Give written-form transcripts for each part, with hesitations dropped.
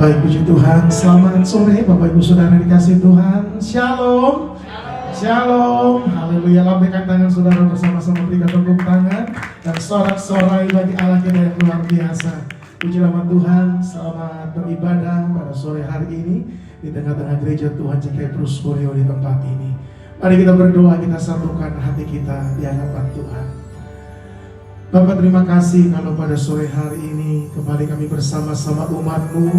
Baik, puji Tuhan. Selamat sore Bapak Ibu Saudara dikasih Tuhan. Shalom. Shalom. Haleluya. Lambaikan tangan saudara bersama-sama, berikan tepuk tangan dan sorak-sorai bagi Allah kita yang luar biasa. Puji nama Tuhan. Selamat beribadah pada sore hari ini di tengah-tengah gereja Tuhan GKI Prusporio di tempat ini. Mari kita berdoa, kita satukan hati kita di hadapan Tuhan. Bapak, terima kasih kalau pada sore hari ini kembali kami bersama-sama umat-Mu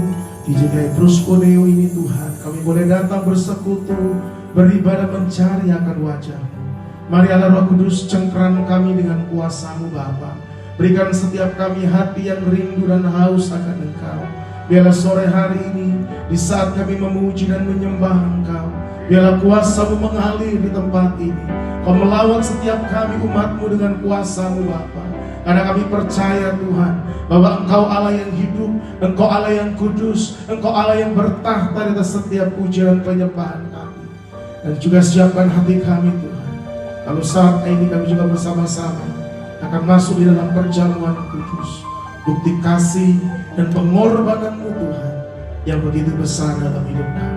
di GKI Prusporio ini Tuhan. Kami boleh datang bersekutu, beribadah mencari akan wajah-Mu. Mari Allah Roh Kudus cengkeram kami dengan kuasa-Mu Bapa. Berikan setiap kami hati yang rindu dan haus akan Engkau. Biarlah sore hari ini di saat kami memuji dan menyembah Engkau, biarlah kuasa-Mu mengalir di tempat ini. Kau melawat setiap kami umat-Mu dengan kuasa-Mu Bapa. Karena kami percaya Tuhan bahwa Engkau Allah yang hidup, Engkau Allah yang kudus, Engkau Allah yang bertahta di atas setiap pujian dan penyembahan kami. Dan juga siapkan hati kami Tuhan, kalau saat ini kami juga bersama-sama akan masuk di dalam perjamuan kudus, bukti kasih dan pengorbanan-Mu Tuhan yang begitu besar dalam hidup kami.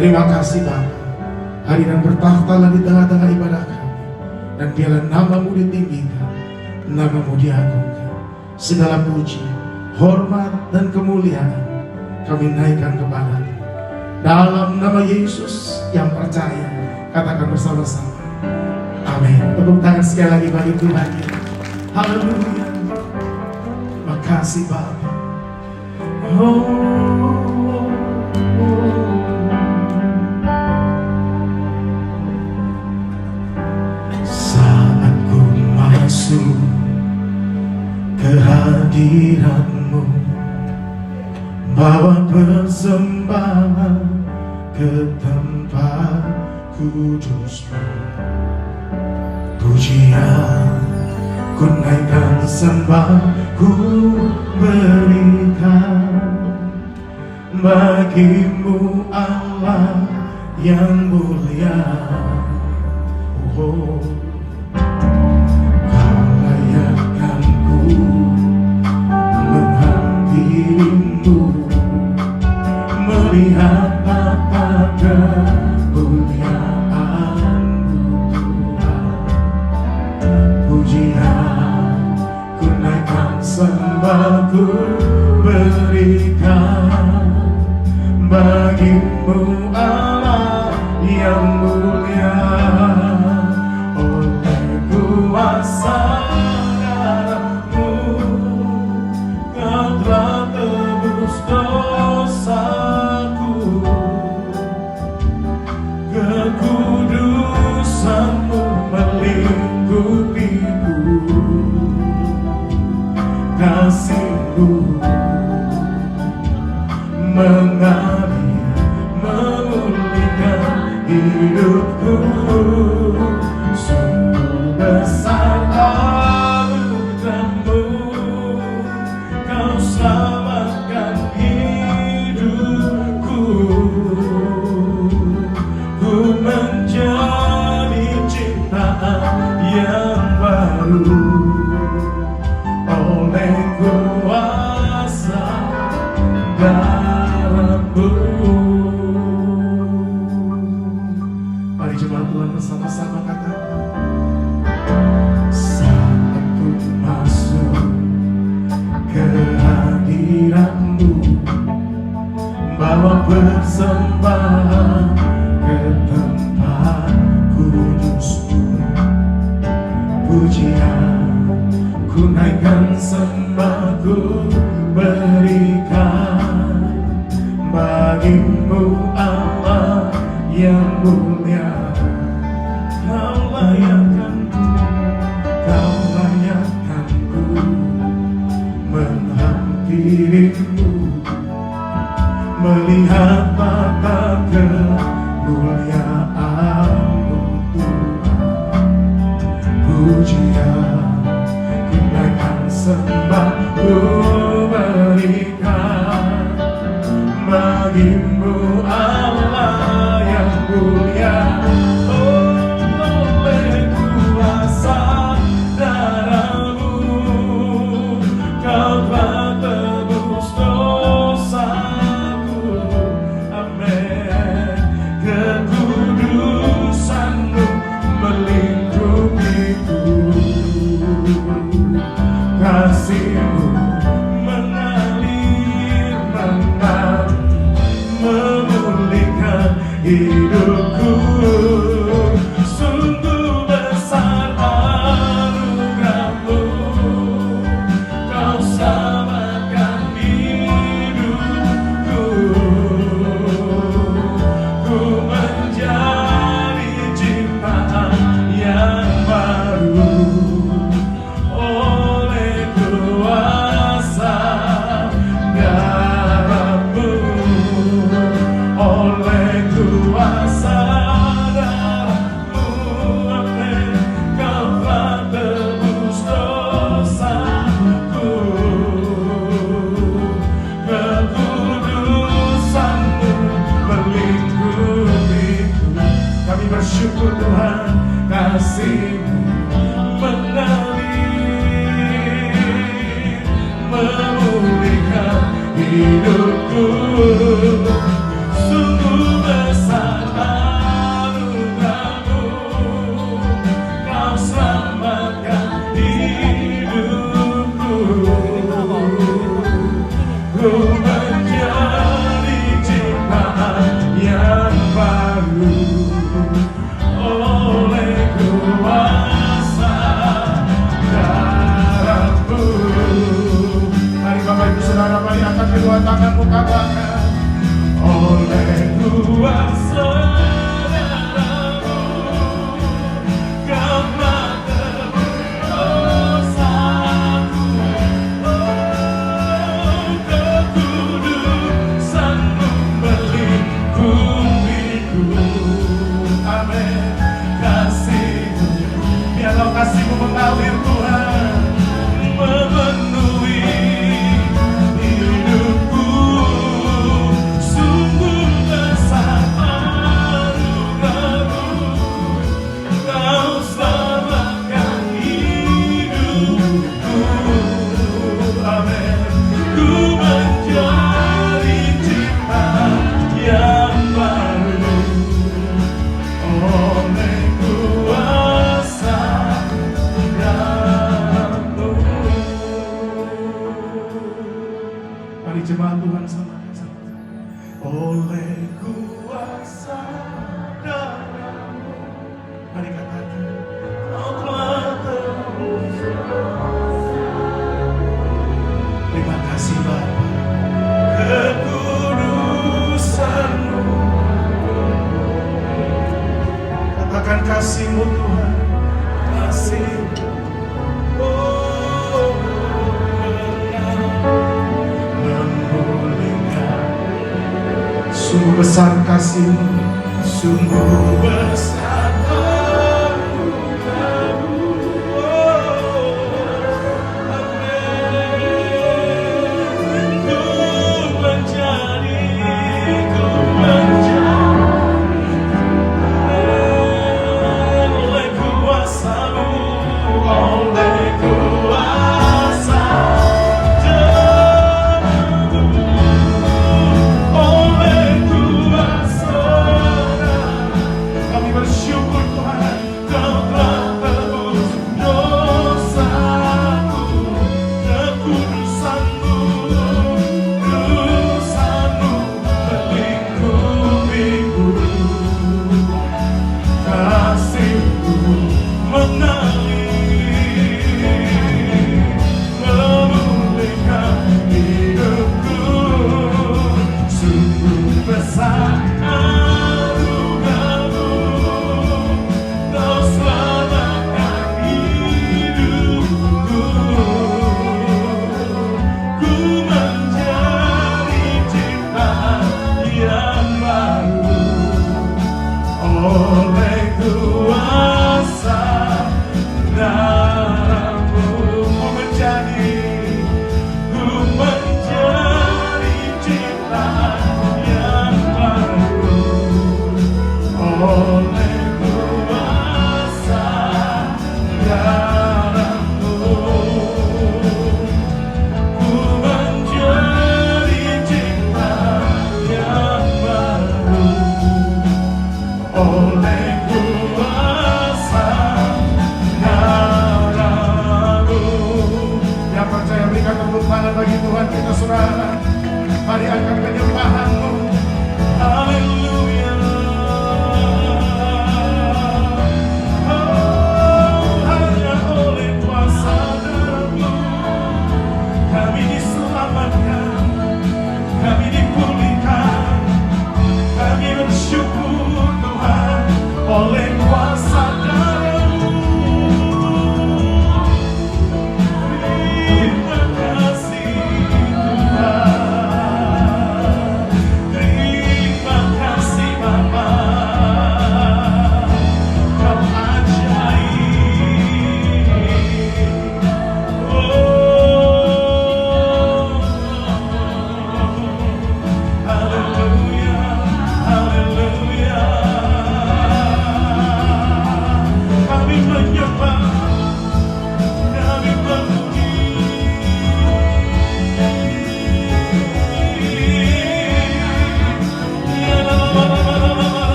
Terima kasih Bapa. Hari dan bertahtalah di tengah-tengah ibadah kami, dan biarlah nama-Mu ditinggikan, nama-Mu diagungkan. Segala puji, hormat dan kemuliaan kami naikkan kepada-Mu. Dalam nama Yesus yang percaya, katakan bersama-sama, amin. Tepuk tangan sekali lagi bagi Tuhan kita. Haleluya. Terima kasih Bapa. Saat ku masuk ke hadirat-Mu, bawa persembahan ke tempat kudus-Mu. Pujian ku naikkan, sembah ku berikan bagi-Mu Allah yang mulia. Oh, Kau layakkan ku menghampiri-Mu, melihat tata kemuliaan-Mu Tuhan. Pujian ku naikkan, sembah ku berikan bagi-Mu Allah yang mulia. Oleh kuasa darah-Mu Kau telah tebus dosaku, kekudusan-Mu melingkupiku, kasih-Mu mengalir, memulihkan hidupku. Sungguh besar anugerah-Mu, Kau selamatkan hidupku. Ku menjadi ciptaan yang baru oleh kuasa darah-Mu. Mari jemaat Tuhan bersama-sama katakan, saat ku masuk ke hadirat-Mu, bawa persembahan ke tempat kudus-Mu. Pujian ku naikkan, sembah ku berikan bagi-Mu Allah yang mulia. Kau layakkan-Ku, Kau layakkan-Ku menghampiri-Mu, melihat tata kemuliaan-Mu Tuhan. Pujian ku naikkan, sembah ku berikan bagi-Mu Allah yang mulia. Oleh kuasa darah-Mu Kau telah tebus dosa. kasih-Mu mengalir, memulihkan hidupku. Sungguh besar anugerah-Mu, Kau selamatkan hidupku. Ku menjadi ciptaan yang baru oleh kuasa darah-Mu. Mari Bapak Ibu Saudara, mari angkat kedua tanganmu, katakan oleh kuasa darah-Mu, Kau telah tebus dosaku. Kekudusan-Mu melingkupiku. Amin. Kasih-Mu, biarlah kasih-Mu mengalir Tuhan, memenuhi hidupku. Sungguh besar anugerah-Mu, Kau selamatkan hidupku. Amin. Ku menjadi ciptaan yang baru oleh kuasa darah-Mu. Mari jemaat Tuhan sama-sama. Oleh kuasa darah-Mu, mari katakan, Kau telah tebus dosa. Terima kasih Bapa. Kekudusan-Mu, katakan kasih-Mu Tuhan, kasih. Oh, memulihkan. Sungguh besar kasih-Mu, sungguh besar anugerah-Mu. Ku menjadi oleh kuasa-Mu, oleh kuasa darah-Mu, oleh kuasa darah-Mu. Kami bersyukur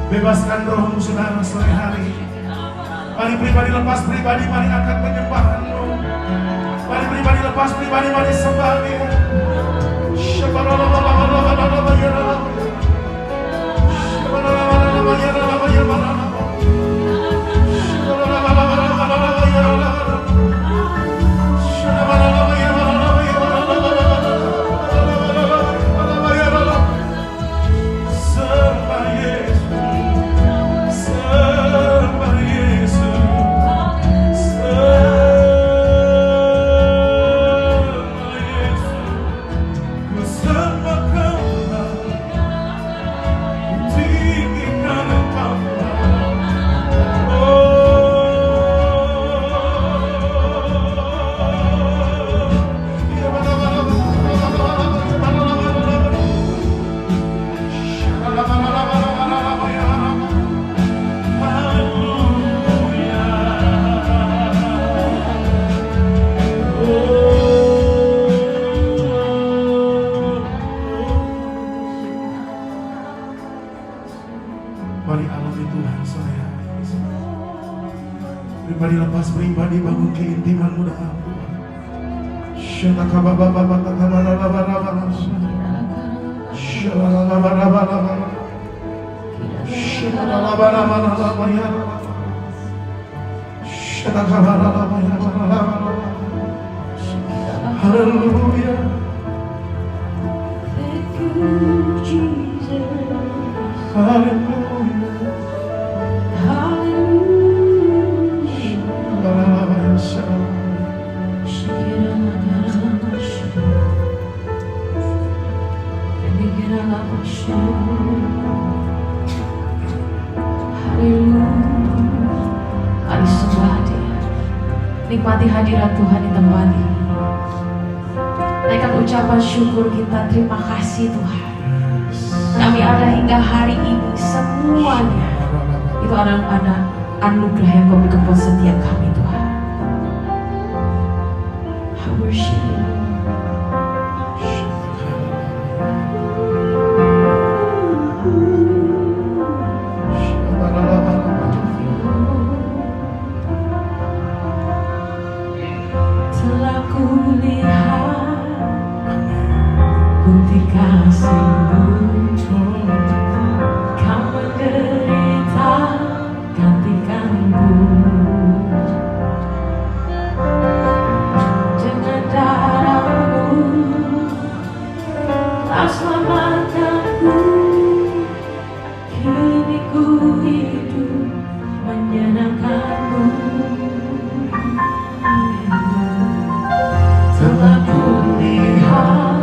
Bebaskan rohmu saudara sore hari. Mari pribadi lepas pribadi, mari angkat penyembahanmu. Mari pribadi lepas pribadi, mari sembah Dia. Mari alami Tuhan sore hari. Pribadi lepas pribadi, bangun keintimanmu dengan Tuhan. Haleluya. Thank you, Jesus. Haleluya. Mari sembah Dia. Nikmati hadirat Tuhan di tempat ini. Naikkan ucapan syukur kita. Terima kasih Tuhan. Kami ada hingga hari ini, semuanya itu ada anugerah yang Kau berikan buat setiap kami Tuhan. I worship You. Telah kulihat bukti kasih-Mu. Kau menderita gantikanku. Dengan darah-Mu Kau selamatkanku. Kini ku hidup menyenangkan-Mu. Telah kulihat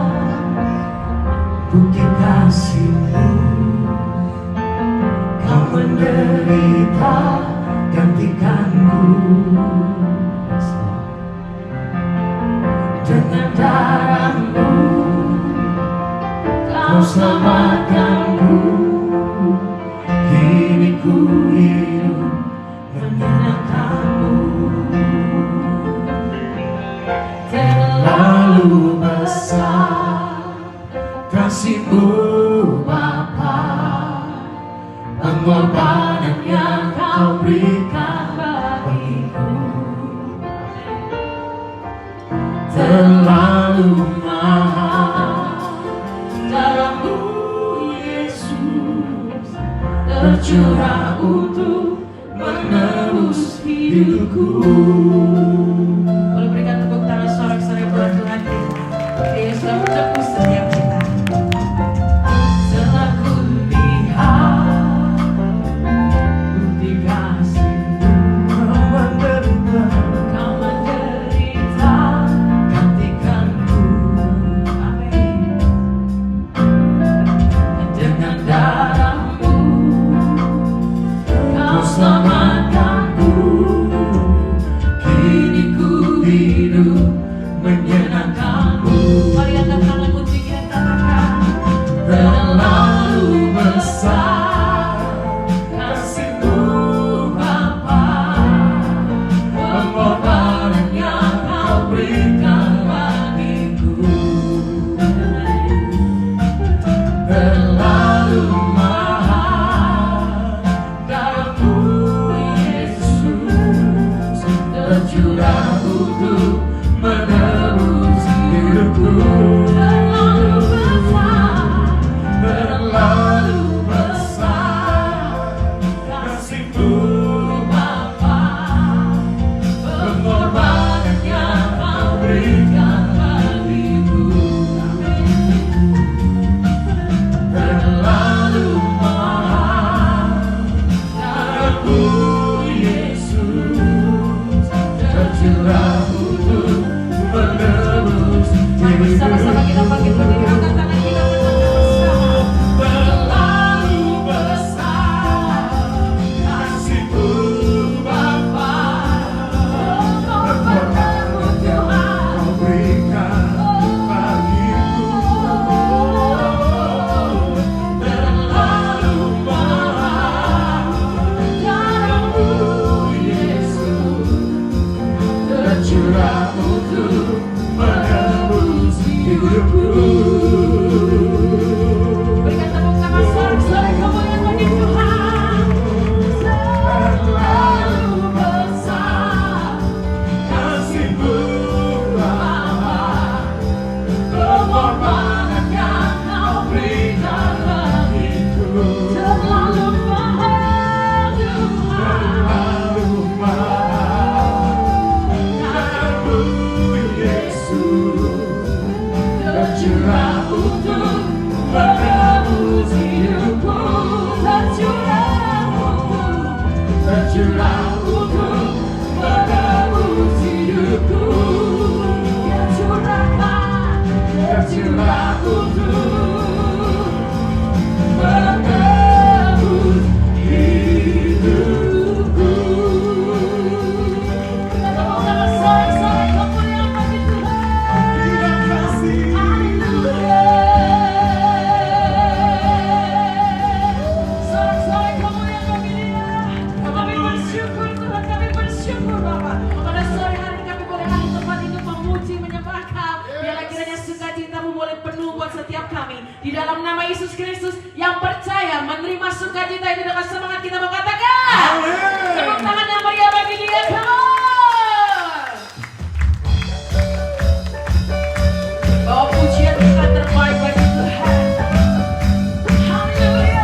bukti kasih-Mu. Kau menderita gantikanku. Dengan darah-Mu Kau selamatkanku. Kini ku hidup menyenangkan-Mu. Terlalu besar kasih-Mu Bapa, pengorbanan yang Kau berikan bagiku. Terlalu mahal darah-Mu Yesus, tercurah untuk menebus hidupku. Boleh berikan tepuk tangan sorak-sorai buat Tuhan kita. Dia sudah menebus setiap kita. Telah kulihat bukti kasih-Mu. Kau menderita gantikanku. Amin. Dengan darah-Mu Kau selamatkanku. Kini ku hidup menyenangkan-Mu. Mari angkat tanganmu tinggi dan katakan, terlalu besar kasih-Mu Bapa, pengorbanan yang Kau berikan bagiku. Terlalu mahal tercurah untuk menebus hidupku. Tercurah untuk menebus hidupku. Kita temukan sorak-sorai kemuliaan bagi Tuhan. Terima kasih. Haleluya. Sorak-sorai kemuliaan bagi Dia. Kami bersyukur Tuhan, kami bersyukur Bapa. Pada sore hari kami boleh ada tempat itu memuji, menyembah Kau. Biarlah kiranya sukacitamu boleh penuh buat setiap kami. Di dalam nama Yesus Kristus yang percaya menerima sukacita itu dengan semangat kita mengatakan. Amin. Tepuk tangan yang meriah bagi Dia. Come on. Bawa pujian kita terbaik bagi Tuhan. Haleluya.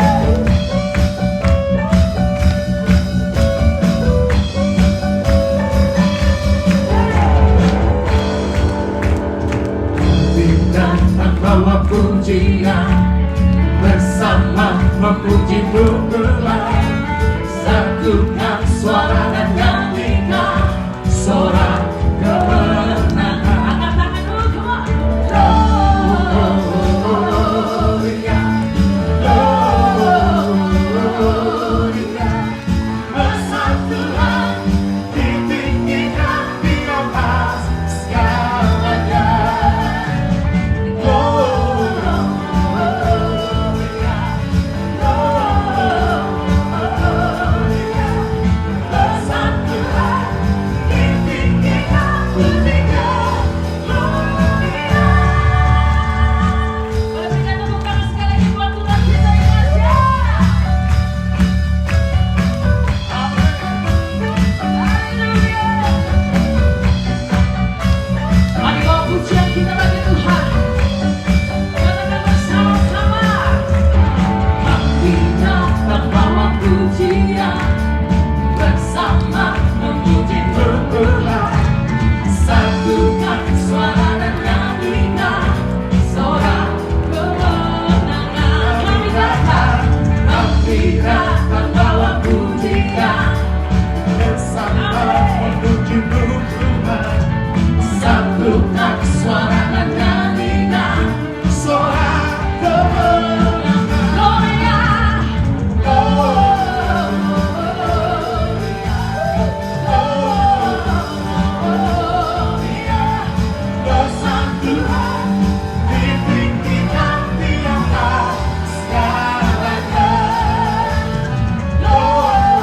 Dan bawa pujian bersama memuji-Mu pula. Satukan suara dan nyanyikan sorak kemenangan. Angkat tangan dulu, come on. Gloria, Gloria, bersatulah ditinggikan di atas segalanya. Gloria, bersatulah ditinggikan pujian. Gloria. Boleh berikan tepuk tangan sekali lagi buat Tuhan kita yang ajaib. Haleluya. Mari bawa pujian kita bagi Tuhan. Katakan bersama-sama. Kami datang bawa pujian bersama memuji-Mu pula. Satukan suara dan nyanyikan sorak kemenangan. Kami datang bawa pujian bersama memuji-Mu pula. Satukan suara dan nyanyikan sorak kemenangan. Gloria. Bersatulah ditinggikan di atas segalanya. Gloria,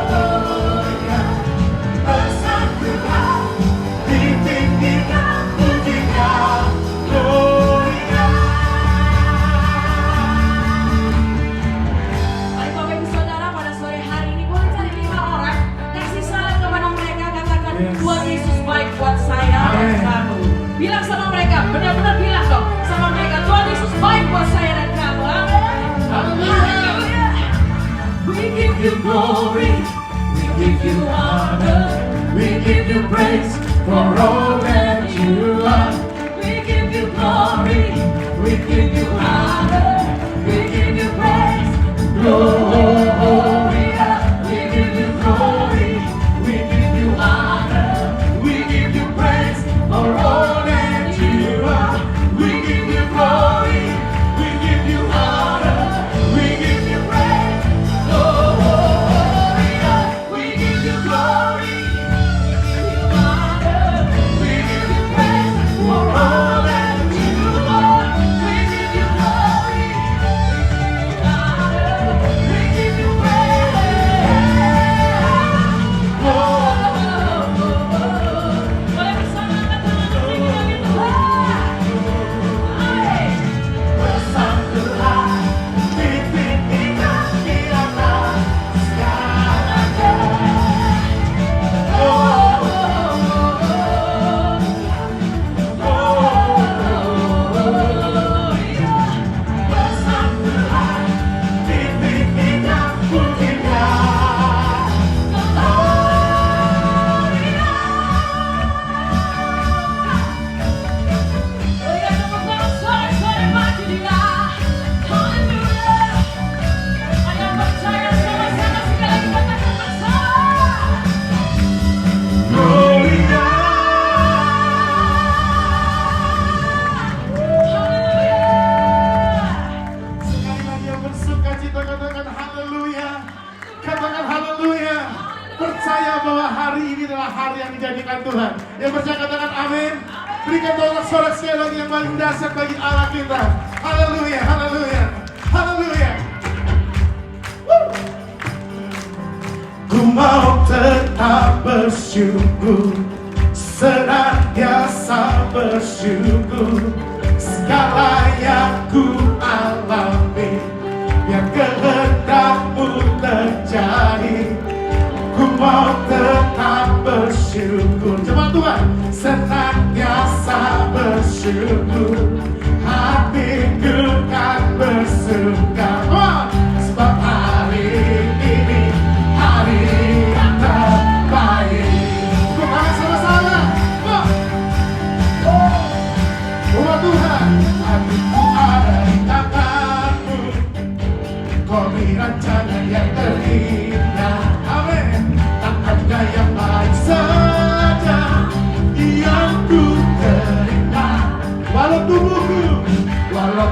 Gloria, bersatulah ditinggikan pujian. Gloria. Mari Bapak Ibu Saudara pada sore hari ini boleh cari 5 orang. Kasih salam kepada mereka, katakan Yes. Tuhan Yesus baik buat saya dan Amin. kamu. Bilang sama mereka, benar-benar bilang dong sama mereka, Tuhan Yesus baik buat saya dan kamu. Amin. Haleluya. We give you glory, we give you honor, we give you praise for all that you are. We give you glory, we give you honor, we give you praise. Gloria, we give you glory, we give you honor, we give you praise for all that you are. We give you glory, we give you honor, we give you praise. Gloria, we give you glory, we give you honor, we give you praise for all that you are. We give you glory, nyanyikan Tuhan. Yang percaya katakan amin. Berikan sorak-sorak sekali lagi yang paling dahsyat bagi Allah kita. Haleluya, haleluya, haleluya. Ku mau tetap bersyukur, senantiasa bersyukur. Segala yang ku alami, biar kehendak-Mu terjadi. Ku mau tetap bersyukur. Coba Tuhan, senantiasa bersyukur. Hatiku kan bersuka, sebab hari ini hari yang terbaik. Tepuk tangan sama-sama. Oh Tuhan, hatiku ada di tangan-Mu. Kau beri rencana yang terindah. Amin. Tak ada yang baik saja yang ku terima. Walau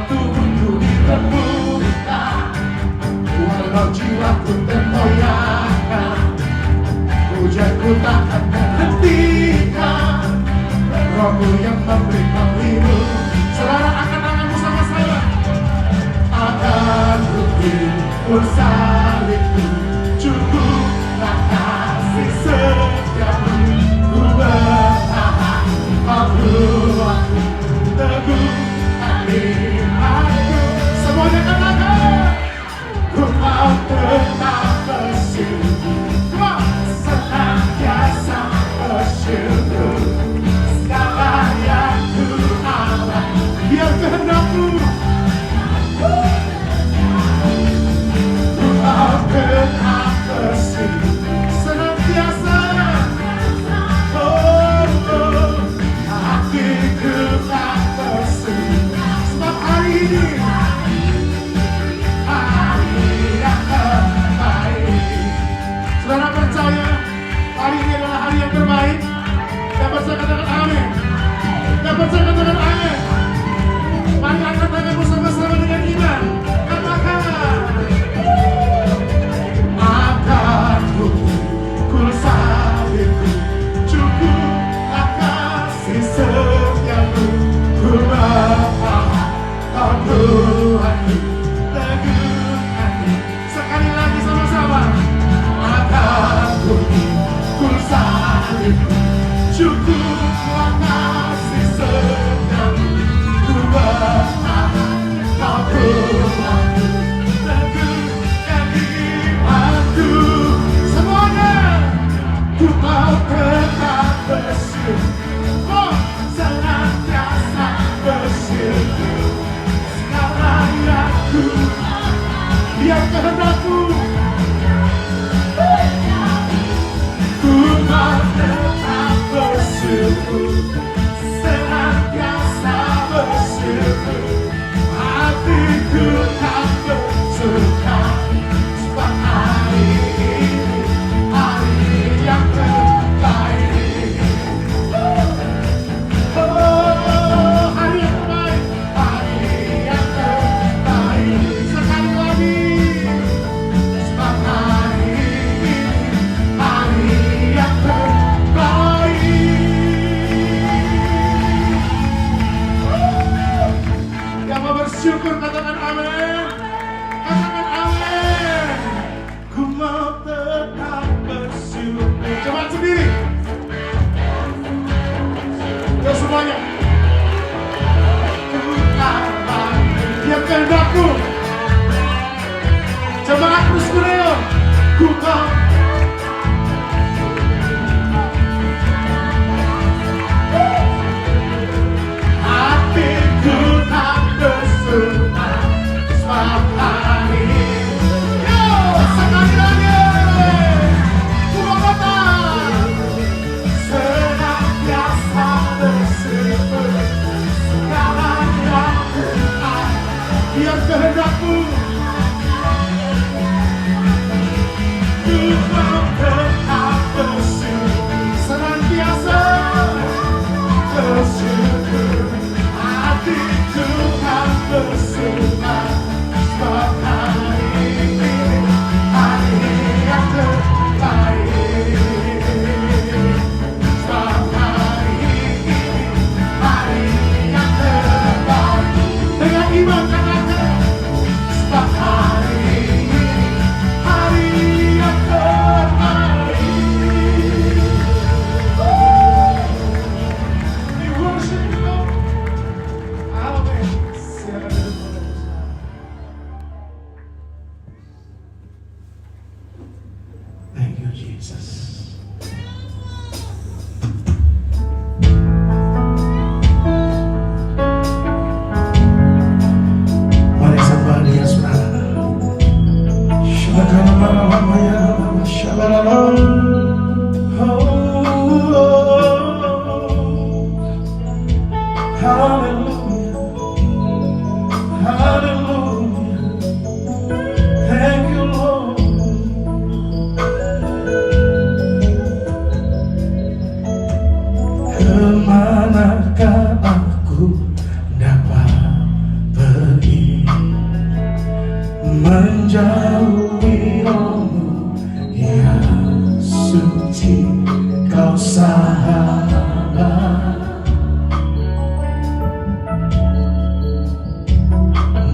tubuhku diremukkan, walau jiwaku tergoyahkan, hujanku takkan terhentikan. Rohmu yang memberi pelindung. Saudara, angkat tanganmu sama-sama. Akan ku salibku, cukuplah kasih setiamu. Ku bertahan, aku teguh hati-hatiku. Semuanya katakan, ku mau tetap bersyukur, senantiasa bersyukur. Segala yang ku alami, biar kehendak-Mu. Ku mau tetap bersyukur, senantiasa. Hatiku tak bersyukur, sebab hari ini hari yang terbaik. Saudara percaya hari ini adalah hari yang terbaik? Yang percaya katakan amin. Yang percaya katakan amin. Mari angkat tanganmu sama-sama dengan iman. Katakan, akan ku salibku, cukuplah kasih setiamu. Ku bertahan, kau Tuhanku, teguh hati. Sekali lagi sama-sama. Akan ku salibku, cukuplah kasih setiamu. Ku bertahan, kau Tuhanku, teguhkan imanku. Semuanya, ku mau tetap bersyukur, senantiasa bersyukur. Segala yang ku, biar kehendak-Mu. Ku mau tetap bersyukur, senantiasa bersyukur. Hatiku tak bersuka, sebab hari ini hari yang terbaik. Oh, hari yang terbaik, hari yang terbaik. Sekali lagi, sebab hari ini hari yang terbaik. Yang mau bersyukur katakan amin. Katakan amin. Ku mau tetap bersyukur. Coba sendiri. Ya semuanya. Ku akan biar kehendak-Mu. Jemaat terus beliau. Ku mau. Hatiku tak bersuka, menjauhi rohmu yang suci, kau sahabat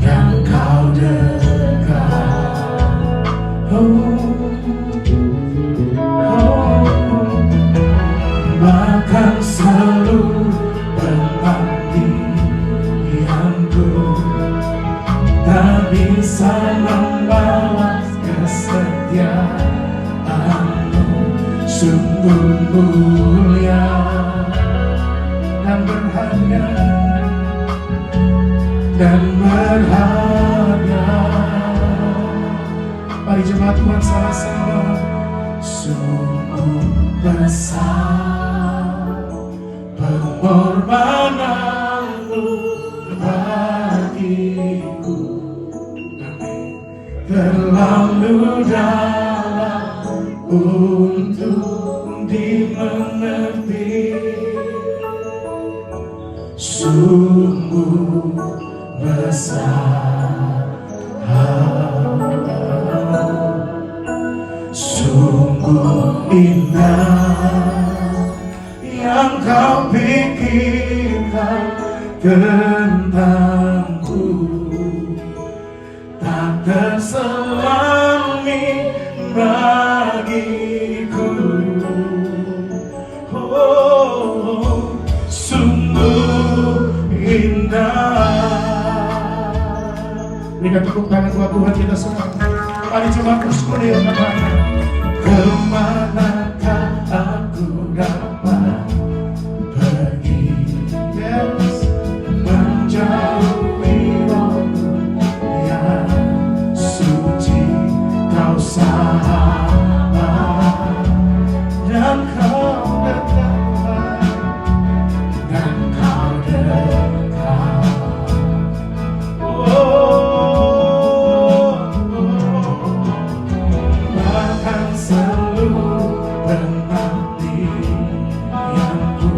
dan kau dekat. Bahkan seluruh pengabdianku tak bisa membalas kesetiaanmu. Sungguh mulia dan berharga, dan berharga. Mari jemaat Tuhan sama-sama. Sungguh besar pengorbananmu bagiku, terlalu dalam untuk dimengerti. Sungguh besar, sungguh indah yang kau pikirkan tentangku, tak terselami bagiku. Oh, sungguh indah. Berikan tepuk tangan buat Tuhan kita semua. Mari coba terus katakan, kemanakah aku dapat pergi? Yes, menjauhi rohmu yang suci, kau sahabat dan kau dekat, dan kau dekat. Bahkan seluruh pengabdianku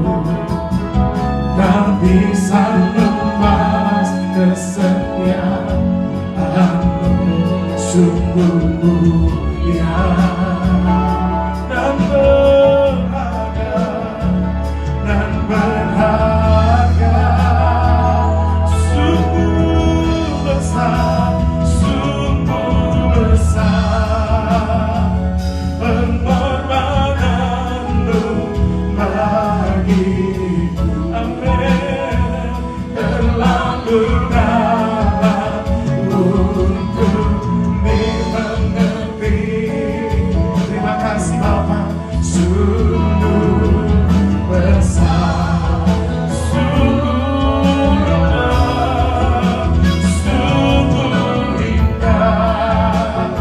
tak bisa membalas kesetiaanmu. Sungguh mulia dan berharga, dan berharga. Sungguh besar, sungguh besar pengorbananmu bagiku. Amin. Terlalu dalam untuk dimengerti. Terima kasih Bapa. Sungguh besar, sungguh indah, sungguh indah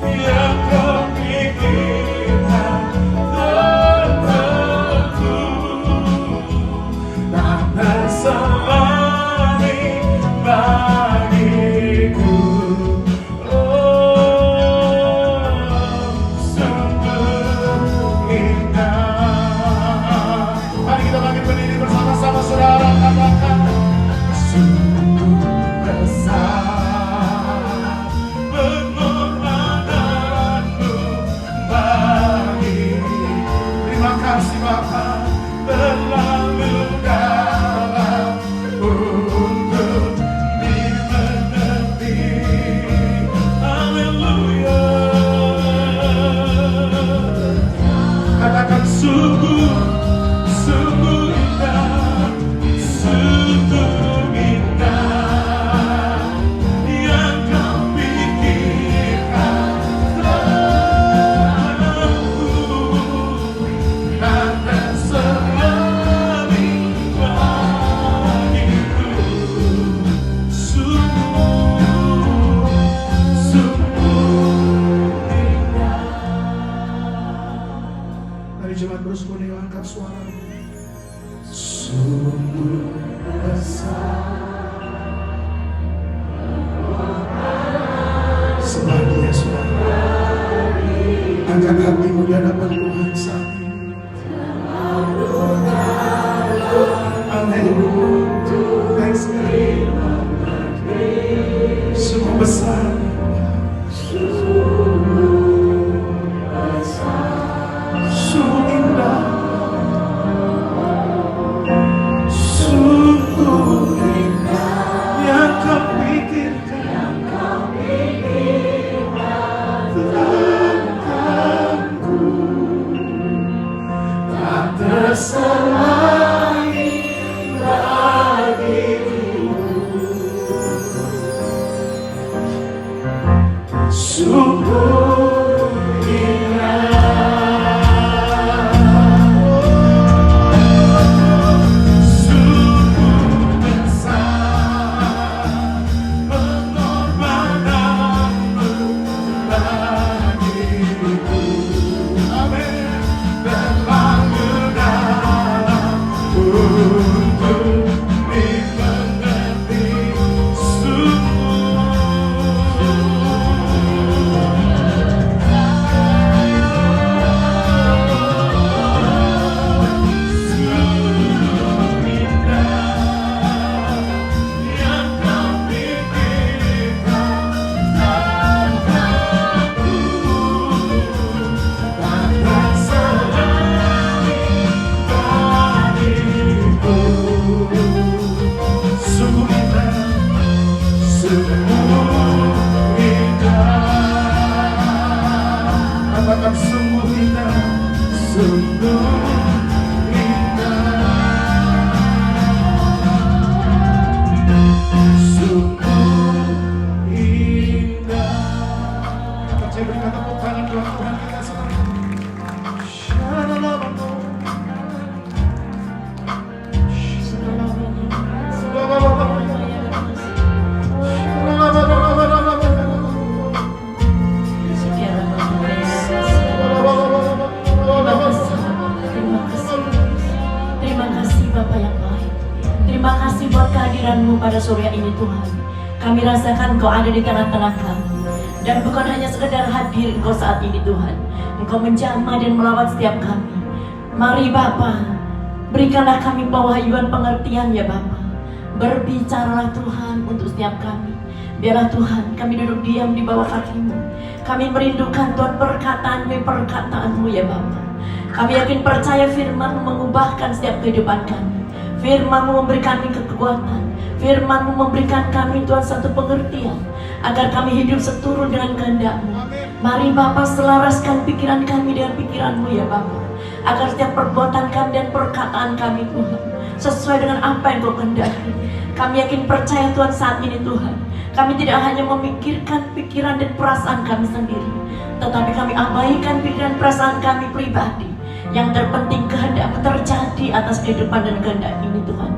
yang kau pikirkan tentangku, tak terselami bagiku. Oh, sungguh indah. Mari kita bangkit berdiri bersama-sama, saudara, katakan, sungguh besar pengorbananmu bagiku. Terima kasih Bapa, terlalu dalam untuk dimengerti. Haleluya. Katakan sungguh, sungguh indah, sungguh indah yang kau pikirkan tentangku, tak terselami bagiku. Sungguh, sungguh indah. Mari jemaat terus angkat suara. Sungguh besar. Sebahagia saudara, angkat hatimu di hadapan Tuhan saat ini. Amin. Thanks God. Sungguh besar, sungguh indah. Katakan sungguh indah, sungguh indah, sungguh indah. Percaya berikan tepuk tangan buat Tuhan kita semua. Terima kasih Bapa yang baik. Terima kasih buat kehadiran-Mu pada sore ini Tuhan. Kami rasakan Engkau ada di tengah-tengah kami. Dan bukan hanya sekedar hadir Engkau saat ini Tuhan. Engkau menjamah dan melawat setiap kami. Mari Bapa, berikanlah kami pewahyuan pengertian ya Bapa. Berbicaralah Tuhan untuk setiap kami. Biarlah Tuhan kami duduk diam di bawah kaki-Mu. Kami merindukan Tuhan perkataan-Mu ya Bapa. Kami yakin percaya firman-Mu mengubahkan setiap kehidupan kami. Firman-Mu memberikan kami kekuatan. Firman-Mu memberikan kami Tuhan satu pengertian agar kami hidup seturun dengan kehendak-Mu. Mari Bapa selaraskan pikiran kami dengan pikiran-Mu ya Bapa, agar setiap perbuatan kami dan perkataan kami Tuhan sesuai dengan apa yang Kau kehendaki. Kami yakin percaya Tuhan saat ini Tuhan, kami tidak hanya memikirkan pikiran dan perasaan kami sendiri, tetapi kami abaikan pikiran perasaan kami pribadi. Yang terpenting kehendak-Mu terjadi atas kehidupan dan kehendak ini Tuhan.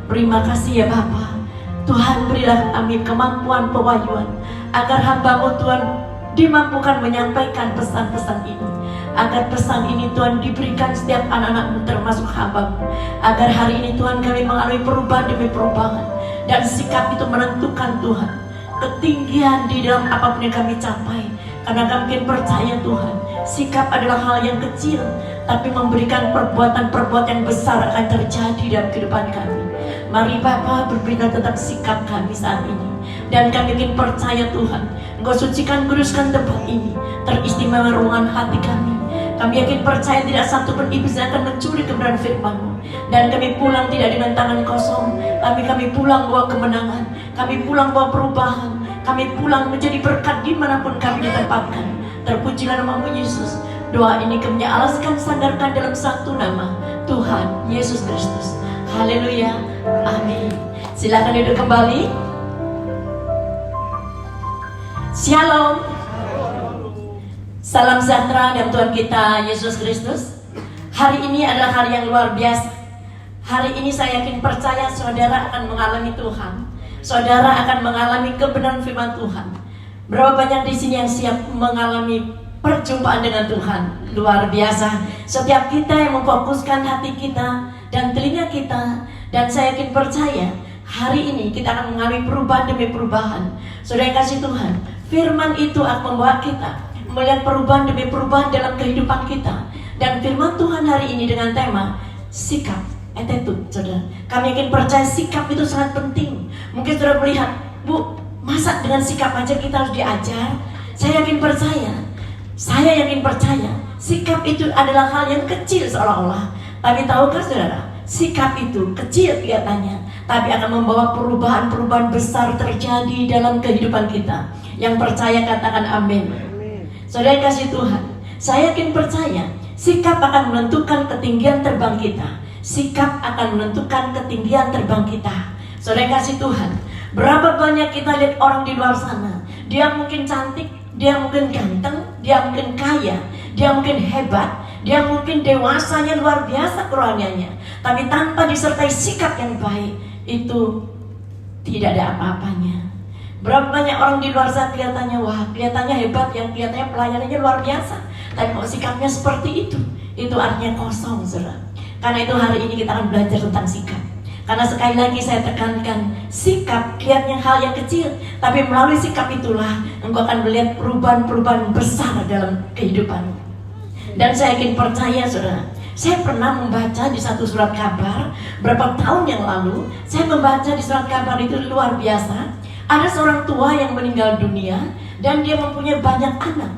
Terima kasih ya Bapa. Tuhan berilah kami kemampuan pewahyuan agar hamba-Mu Tuhan dimampukan menyampaikan pesan-pesan ini. Agar pesan ini Tuhan diberikan setiap anak-anak-Mu termasuk hamba-Mu. Agar hari ini Tuhan kami mengalami perubahan demi perubahan. Dan sikap itu menentukan Tuhan ketinggian di dalam apapun yang kami capai. Karena kami percaya Tuhan, sikap adalah hal yang kecil, tapi memberikan perbuatan-perbuatan yang besar akan terjadi dalam kehidupan kami. Mari Bapa berbicara tentang sikap kami saat ini. Dan kami ingin percaya Tuhan, Engkau sucikan kuduskan tempat ini, teristimewa ruangan hati kami. Kami yakin percaya tidak satu pun iblis yang akan mencuri kebenaran firman-Mu. Dan kami pulang tidak dengan tangan kosong. Kami pulang bawa kemenangan. Kami pulang bawa perubahan. Kami pulang menjadi berkat dimanapun kami ditempatkan. Terpujilah nama-Mu Yesus. Doa ini kami alaskan sandarkan dalam satu nama, Tuhan Yesus Kristus. Haleluya, amin. Silakan duduk kembali. Shalom. Salam sejahtera dalam Tuhan kita Yesus Kristus. Hari ini adalah hari yang luar biasa. Hari ini saya yakin percaya saudara akan mengalami Tuhan. Saudara akan mengalami kebenaran firman Tuhan. Berapa banyak di sini yang siap mengalami perjumpaan dengan Tuhan? Luar biasa. Setiap kita yang memfokuskan hati kita dan telinga kita, dan saya yakin percaya hari ini kita akan mengalami perubahan demi perubahan. Saudara yang kasih Tuhan, firman itu akan membawa kita melihat perubahan demi perubahan dalam kehidupan kita. Dan firman Tuhan hari ini dengan tema sikap, attitude. Saudara, kami yakin percaya sikap itu sangat penting. Mungkin saudara melihat, Bu, masa dengan sikap aja kita harus diajar? Saya yakin percaya sikap itu adalah hal yang kecil seolah-olah. Tapi tahukah saudara, sikap itu kecil kelihatannya, tapi akan membawa perubahan-perubahan besar terjadi dalam kehidupan kita. Yang percaya katakan amin. Saudara kasih Tuhan, saya yakin percaya sikap akan menentukan ketinggian terbang kita. Sikap akan menentukan ketinggian terbang kita. Saudara kasih Tuhan, berapa banyak kita lihat orang di luar sana, dia mungkin cantik, dia mungkin ganteng, dia mungkin kaya, dia mungkin hebat, dia mungkin dewasanya luar biasa kerohaniannya, tapi tanpa disertai sikap yang baik, itu tidak ada apa-apanya. Berapa banyak orang di luar sana kelihatannya, wah kelihatannya hebat, yang kelihatannya pelayanannya luar biasa, tapi kalau sikapnya seperti itu artinya kosong, saudara. Karena itu hari ini kita akan belajar tentang sikap. Karena sekali lagi saya tekankan, sikap kelihatannya hal yang kecil, tapi melalui sikap itulah engkau akan melihat perubahan-perubahan besar dalam kehidupanmu. Dan saya yakin percaya saudara, saya pernah membaca di satu surat kabar berapa tahun yang lalu. Saya membaca di surat kabar itu luar biasa. Ada seorang tua yang meninggal dunia dan dia mempunyai banyak anak.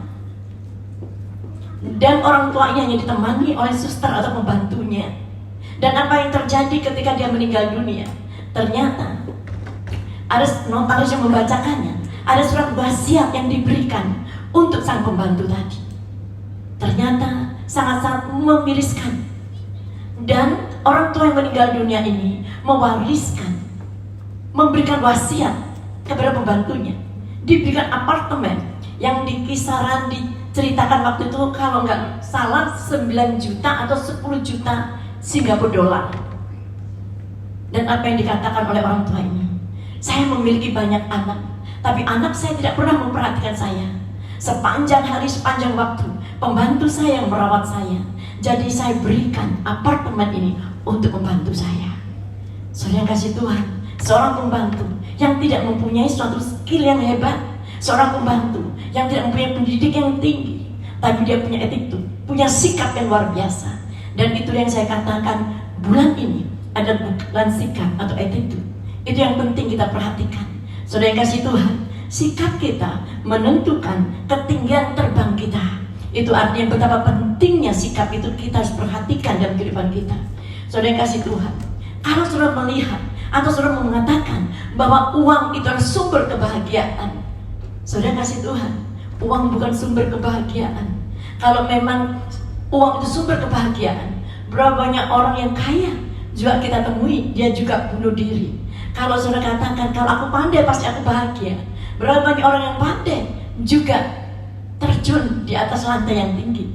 Dan orang tuanya hanya ditemani oleh suster atau pembantunya. Dan apa yang terjadi ketika dia meninggal dunia? Ternyata ada notaris yang membacakannya, ada surat wasiat yang diberikan untuk sang pembantu tadi. Ternyata sangat-sangat memiriskan. Dan orang tua yang meninggal dunia ini mewariskan, memberikan wasiat kepada pembantunya, diberikan apartemen yang di kisaran diceritakan waktu itu kalau nggak salah 9 juta atau 10 juta Singapura dolar. Dan apa yang dikatakan oleh orang tua ini, saya memiliki banyak anak, tapi anak saya tidak pernah memperhatikan saya. Sepanjang hari, sepanjang waktu, pembantu saya yang merawat saya. Jadi saya berikan apartemen ini untuk membantu saya. Saudara yang kasih Tuhan, seorang pembantu yang tidak mempunyai suatu skill yang hebat, seorang pembantu yang tidak mempunyai pendidikan yang tinggi, tapi dia punya attitude, punya sikap yang luar biasa. Dan itu yang saya katakan, bulan ini ada bulan sikap atau attitude. Itu yang penting kita perhatikan. Saudara yang kasih Tuhan, sikap kita menentukan ketinggian terbang kita. Itu artinya betapa pentingnya sikap itu kita harus perhatikan dalam kehidupan kita. Saudara yang kasih Tuhan, kalau saudara melihat atau saudara mengatakan bahwa uang itu adalah sumber kebahagiaan, saudara kasih Tuhan, uang bukan sumber kebahagiaan. Kalau memang uang itu sumber kebahagiaan, berapa banyak orang yang kaya juga kita temui, dia juga bunuh diri. Kalau saudara katakan, kalau aku pandai pasti aku bahagia, berapa banyak orang yang pandai juga terjun di atas lantai yang tinggi.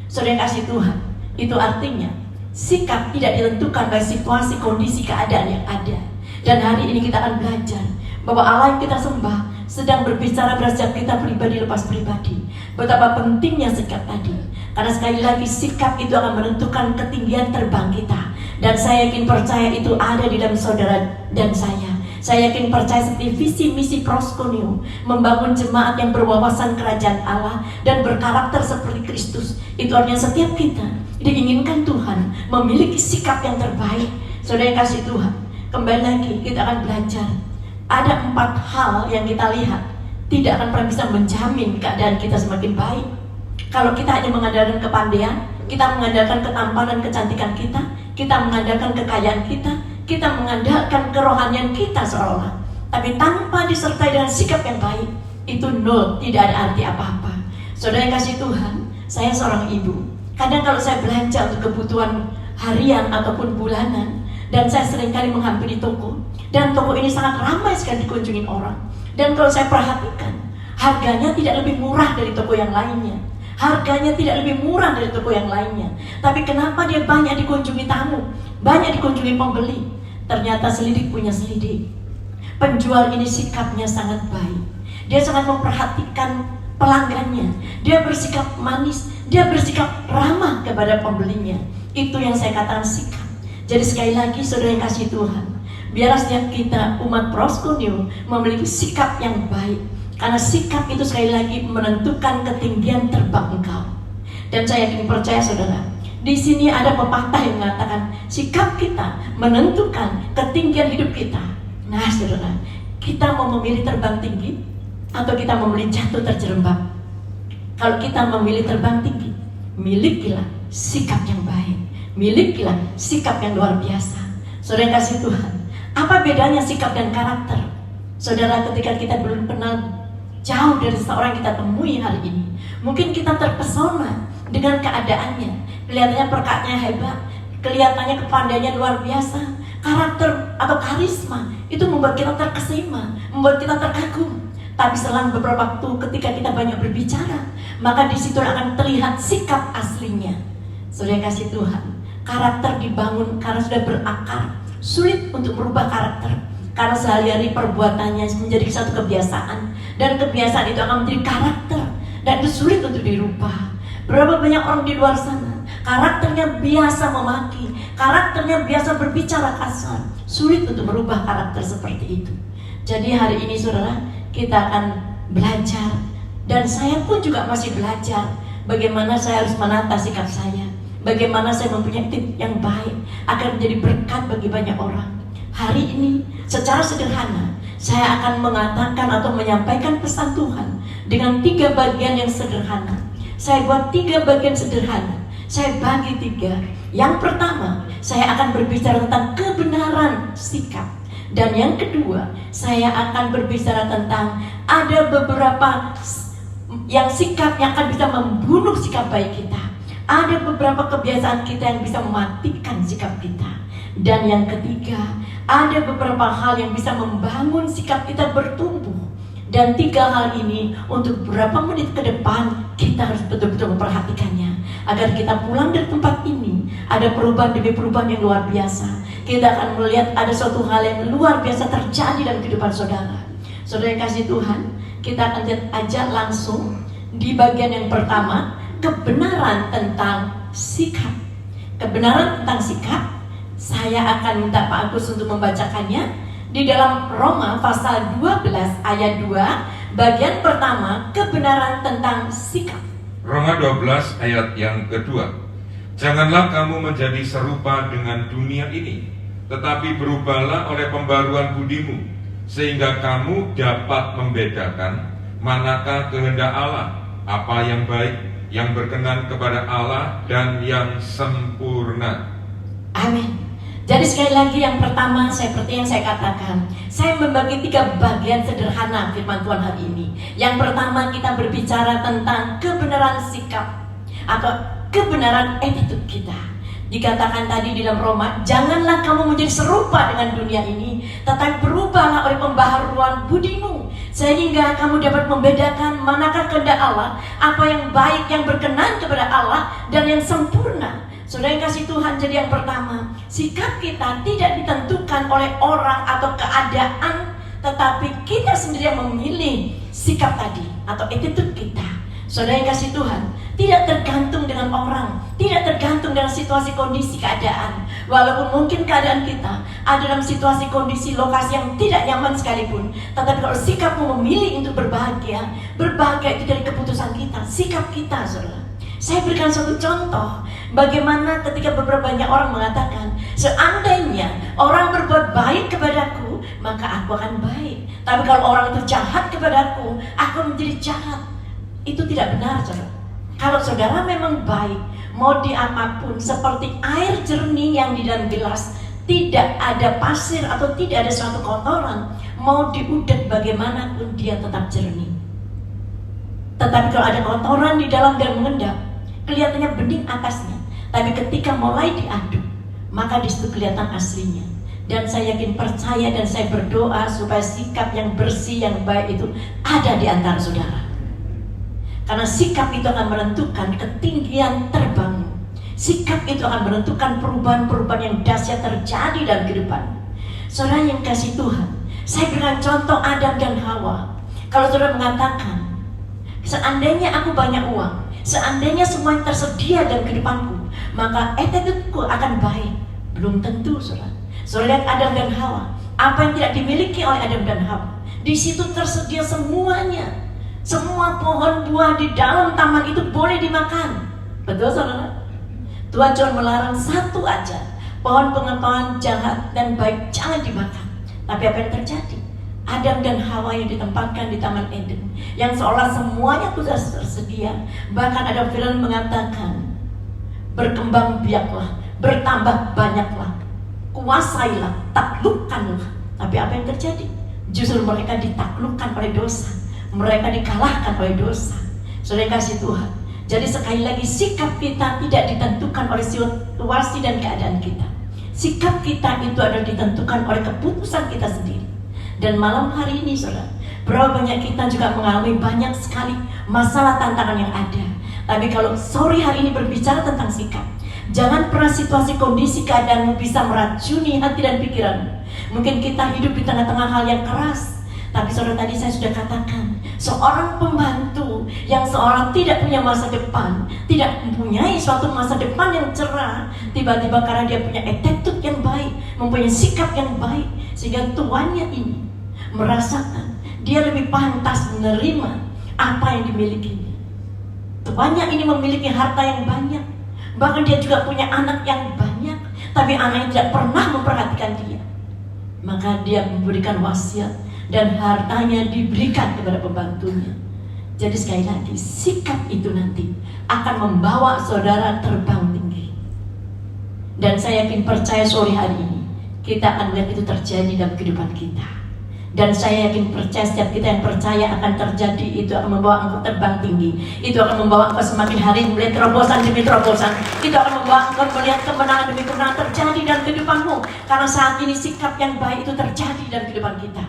Saudara yang kasih Tuhan, itu artinya sikap tidak ditentukan oleh situasi, kondisi, keadaan yang ada. Dan hari ini kita akan belajar bahwa Allah yang kita sembah sedang berbicara pada setiap kita pribadi lepas pribadi. Betapa pentingnya sikap tadi. Karena sekali lagi sikap itu akan menentukan ketinggian terbang kita. Dan saya yakin percaya itu ada di dalam saudara dan saya. Saya yakin percaya seperti visi misi Proskuneo, membangun jemaat yang berwawasan kerajaan Allah dan berkarakter seperti Kristus. Itu artinya setiap kita diinginkan Tuhan memiliki sikap yang terbaik. Saudara yang kasih Tuhan, kembali lagi kita akan belajar. Ada 4 hal yang kita lihat tidak akan pernah bisa menjamin keadaan kita semakin baik. Kalau kita hanya mengandalkan kepandaian, kita mengandalkan ketampanan, kecantikan kita mengandalkan kekayaan kita mengandalkan kerohanian kita seolah-olah, tapi tanpa disertai dengan sikap yang baik, itu nol, tidak ada arti apa-apa. Saudara yang kasih Tuhan, saya seorang ibu. Kadang kalau saya belanja untuk kebutuhan harian ataupun bulanan, dan saya seringkali menghampiri toko, dan toko ini sangat ramai sekali dikunjungi orang. Dan kalau saya perhatikan, harganya tidak lebih murah dari toko yang lainnya. Harganya tidak lebih murah dari toko yang lainnya. Tapi kenapa dia banyak dikunjungi tamu, banyak dikunjungi pembeli? Ternyata selidik punya selidik. Penjual ini sikapnya sangat baik. Dia sangat memperhatikan pelanggannya. Dia bersikap manis, dia bersikap ramah kepada pembelinya. Itu yang saya katakan sikap. Jadi sekali lagi saudara yang kasih Tuhan, biarlah setiap kita umat Proskuneo memiliki sikap yang baik. Karena sikap itu sekali lagi menentukan ketinggian terbang engkau. Dan saya yakin percaya saudara, di sini ada pepatah yang mengatakan sikap kita menentukan ketinggian hidup kita. Nah saudara, kita mau memilih terbang tinggi atau kita memilih jatuh terjerembab? Kalau kita memilih terbang tinggi, milikilah sikap yang baik, milikilah sikap yang luar biasa. Saudara yang kasih Tuhan, apa bedanya sikap dan karakter? Saudara, ketika kita belum kenal jauh dari seorang yang kita temui hari ini, mungkin kita terpesona dengan keadaannya. Kelihatannya perkatnya hebat, kelihatannya kepandaiannya luar biasa, karakter atau karisma itu membuat kita terkesima, membuat kita terkagum. Tapi selang beberapa waktu ketika kita banyak berbicara, maka di situ akan terlihat sikap aslinya. Saudara yang kasih Tuhan, karakter dibangun karena sudah berakar. Sulit untuk merubah karakter karena sehari-hari perbuatannya menjadi satu kebiasaan, dan kebiasaan itu akan menjadi karakter, dan itu sulit untuk dirubah. Berapa banyak orang di luar sana karakternya biasa memaki, karakternya biasa berbicara kasar, sulit untuk merubah karakter seperti itu. Jadi hari ini saudara, kita akan belajar, dan saya pun juga masih belajar bagaimana saya harus menata sikap saya, bagaimana saya mempunyai tip yang baik agar menjadi berkat bagi banyak orang. Hari ini secara sederhana saya akan mengatakan atau menyampaikan pesan Tuhan dengan 3 bagian yang sederhana. Saya buat 3 bagian sederhana, saya bagi 3. Yang pertama, saya akan berbicara tentang kebenaran sikap. Dan yang kedua, saya akan berbicara tentang ada beberapa yang sikap yang akan bisa membunuh sikap baik kita. Ada beberapa kebiasaan kita yang bisa mematikan sikap kita. Dan yang ketiga, ada beberapa hal yang bisa membangun sikap kita bertumbuh. Dan 3 hal ini untuk beberapa menit ke depan kita harus betul-betul memperhatikannya, agar kita pulang dari tempat ini ada perubahan demi perubahan yang luar biasa. Kita akan melihat ada suatu hal yang luar biasa terjadi dalam kehidupan saudara. Saudara yang kasih Tuhan, kita akan lihat aja langsung di bagian yang pertama, kebenaran tentang sikap. Kebenaran tentang sikap, saya akan minta Pak Agus untuk membacakannya. Di dalam Roma pasal 12 ayat 2, bagian pertama, kebenaran tentang sikap. Roma 12 ayat yang kedua. Janganlah kamu menjadi serupa dengan dunia ini, tetapi berubahlah oleh pembaruan budimu, sehingga kamu dapat membedakan manakah kehendak Allah, apa yang baik, yang berkenan kepada Allah, dan yang sempurna. Amin. Jadi sekali lagi yang pertama, seperti yang saya katakan, saya membagi 3 bagian sederhana firman Tuhan hari ini. Yang pertama, kita berbicara tentang kebenaran sikap atau kebenaran attitude kita. Dikatakan tadi di dalam Roma, janganlah kamu menjadi serupa dengan dunia ini, tetapi berubahlah oleh pembaharuan budimu, sehingga kamu dapat membedakan manakah kehendak Allah, apa yang baik, yang berkenan kepada Allah, dan yang sempurna. Saudara yang kasih Tuhan, jadi yang pertama, sikap kita tidak ditentukan oleh orang atau keadaan, tetapi kita sendiri yang memilih sikap tadi atau attitude kita. Saudara yang kasih Tuhan, tidak tergantung dengan orang, tidak tergantung dengan situasi, kondisi, keadaan. Walaupun mungkin keadaan kita ada dalam situasi, kondisi, lokasi yang tidak nyaman sekalipun, tetapi kalau sikapmu memilih untuk berbahagia, berbahagia itu dari keputusan kita, sikap kita, saudara. Saya berikan satu contoh, bagaimana ketika beberapa banyak orang mengatakan, seandainya orang berbuat baik kepadaku, maka aku akan baik. Tapi kalau orang itu jahat kepadaku, aku menjadi jahat. Itu tidak benar, saudara. Kalau saudara memang baik, mau di apapun, seperti air jernih yang di dalam gelas, tidak ada pasir atau tidak ada suatu kotoran, mau diudak bagaimanapun dia tetap jernih. Tetapi kalau ada kotoran di dalam dan mengendap, kelihatannya bening atasnya, tapi ketika mulai diaduk, maka disitu kelihatan aslinya. Dan saya yakin, percaya, dan saya berdoa supaya sikap yang bersih, yang baik itu ada di antara saudara. Karena sikap itu akan menentukan ketinggian terbangmu. Sikap itu akan menentukan perubahan-perubahan yang dahsyat terjadi dalam kehidupan. Saudara yang kasih Tuhan, saya berikan contoh Adam dan Hawa. Kalau saudara mengatakan, seandainya aku banyak uang, seandainya semuanya tersedia dalam kehidupanku, maka attitude-ku akan baik. Belum tentu, saudara. Saudara lihat Adam dan Hawa, apa yang tidak dimiliki oleh Adam dan Hawa, di situ tersedia semuanya. Semua pohon buah di dalam taman itu boleh dimakan. Betul, saudara? Tuhan cuma melarang satu aja, pohon pengetahuan jahat dan baik jangan dimakan. Tapi apa yang terjadi? Adam dan Hawa yang ditempatkan di Taman Eden, yang seolah semuanya sudah tersedia. Bahkan ada firman mengatakan, berkembang biaklah, bertambah banyaklah, kuasailah, taklukkanlah. Tapi apa yang terjadi? Justru mereka ditaklukkan oleh dosa, mereka dikalahkan oleh dosa. Saudara kasih Tuhan, jadi sekali lagi, sikap kita tidak ditentukan oleh situasi dan keadaan kita. Sikap kita itu adalah ditentukan oleh keputusan kita sendiri. Dan malam hari ini, saudara, berapa banyak kita juga mengalami banyak sekali masalah, tantangan yang ada. Tapi kalau sore hari ini berbicara tentang sikap, jangan pernah situasi, kondisi, keadaanmu bisa meracuni hati dan pikiranmu. Mungkin kita hidup di tengah-tengah hal yang keras, tapi saudara, tadi saya sudah katakan, seorang pembantu yang seorang tidak punya masa depan, tidak mempunyai suatu masa depan yang cerah, tiba-tiba karena dia punya attitude yang baik, mempunyai sikap yang baik, sehingga tuannya ini merasakan dia lebih pantas menerima apa yang dimilikinya. Tuannya ini memiliki harta yang banyak, bahkan dia juga punya anak yang banyak, tapi anaknya tidak pernah memperhatikan dia. Maka dia memberikan wasiat dan hartanya diberikan kepada pembantunya. Jadi sekali lagi, sikap itu nanti akan membawa saudara terbang tinggi. Dan saya yakin, percaya sore hari ini, kita akan melihat itu terjadi dalam kehidupan kita. Dan saya yakin percaya setiap kita yang percaya akan terjadi, itu akan membawa engkau terbang tinggi. Itu akan membawa engkau semakin hari melihat terobosan demi terobosan. Itu akan membawa engkau melihat kemenangan demi kemenangan terjadi dalam kehidupanmu. Karena saat ini sikap yang baik itu terjadi dalam kehidupan kita.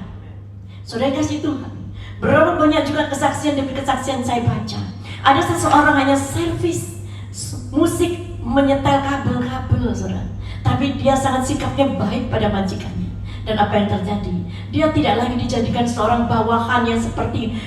Saudara kasih Tuhan, berapa banyak juga kesaksian demi kesaksian saya baca. Ada seseorang hanya servis musik, menyetel kabel-kabel, saudara. Tapi dia sangat sikapnya baik pada majikannya. Dan apa yang terjadi? Dia tidak lagi dijadikan seorang bawahan yang seperti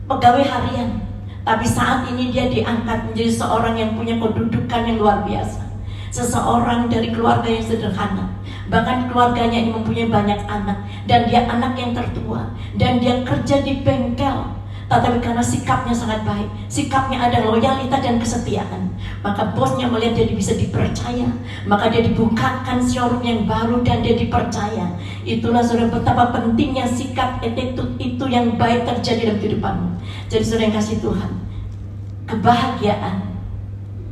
pegawai harian. Tapi saat ini dia diangkat menjadi seorang yang punya kedudukan yang luar biasa. Seseorang dari keluarga yang sederhana. Bahkan keluarganya ini mempunyai banyak anak. Dan dia anak yang tertua. Dan dia kerja di bengkel. Tetapi karena sikapnya sangat baik, sikapnya ada loyalitas dan kesetiaan, maka bosnya melihat dia bisa dipercaya, maka dia dibukakan showroom yang baru dan dia dipercaya. Itulah saudara betapa pentingnya sikap attitude itu yang baik terjadi dalam kehidupanmu. Jadi saudara yang kasih Tuhan, kebahagiaan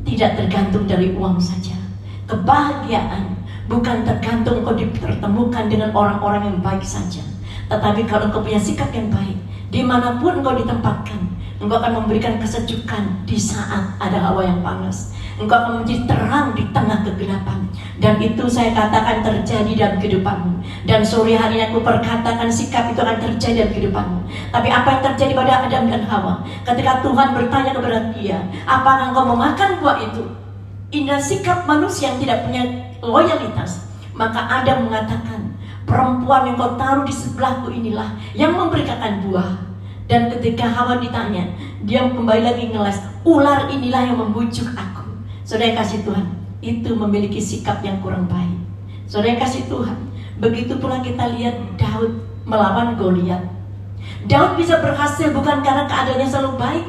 tidak tergantung dari uang saja. Kebahagiaan bukan tergantung kau dipertemukan dengan orang-orang yang baik saja. Tetapi kalau engkau punya sikap yang baik, dimanapun engkau ditempatkan, engkau akan memberikan kesejukan di saat ada hawa yang panas. Engkau akan menjadi terang di tengah kegelapan. Dan itu saya katakan terjadi dalam kehidupanmu. Dan sore hari aku perkatakan sikap itu akan terjadi dalam kehidupanmu. Tapi apa yang terjadi pada Adam dan Hawa ketika Tuhan bertanya kepada dia, apakah engkau memakan buah itu? Indah sikap manusia yang tidak punya loyalitas. Maka Adam mengatakan, perempuan yang kau taruh di sebelahku inilah yang memberikan buah. Dan ketika Hawa ditanya, dia kembali lagi ngeles, ular inilah yang membujuk aku. Saudara yang kasih Tuhan, itu memiliki sikap yang kurang baik. Saudara yang kasih Tuhan, begitu pula kita lihat Daud melawan Goliat. Daud bisa berhasil bukan karena keadaannya selalu baik.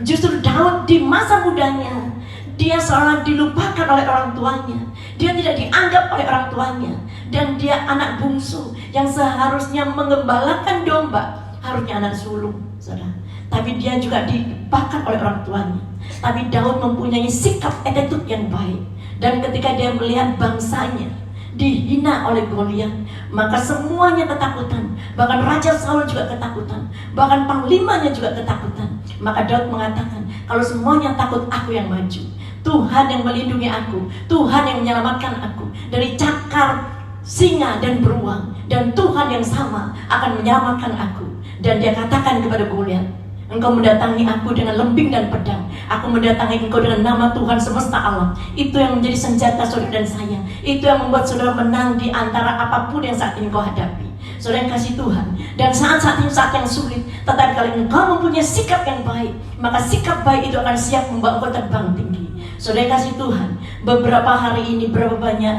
Justru Daud di masa mudanya, dia seorang dilupakan oleh orang tuanya. Dia tidak dianggap oleh orang tuanya. Dan dia anak bungsu yang seharusnya mengembalakan domba. Harusnya anak sulung, saudara. Tapi dia juga dilupakan oleh orang tuanya. Tapi Daud mempunyai sikap attitude yang baik. Dan ketika dia melihat bangsanya dihina oleh Goliat, maka semuanya ketakutan. Bahkan Raja Saul juga ketakutan. Bahkan panglimanya juga ketakutan. Maka Daud mengatakan, kalau semuanya takut, aku yang maju. Tuhan yang melindungi aku, Tuhan yang menyelamatkan aku dari cakar singa dan beruang. Dan Tuhan yang sama akan menyelamatkan aku. Dan dia katakan kepada Goliat, engkau mendatangi aku dengan lembing dan pedang. Aku mendatangi engkau dengan nama Tuhan semesta alam. Itu yang menjadi senjata saudara dan saya. Itu yang membuat saudara menang di antara apapun yang saat ini kau hadapi. Saudara yang kasih Tuhan. Dan saat-saat ini saat yang sulit, tetapi kalau engkau mempunyai sikap yang baik, maka sikap baik itu akan siap membawa engkau terbang tinggi. Saudara yang kasih Tuhan, beberapa hari ini berapa banyak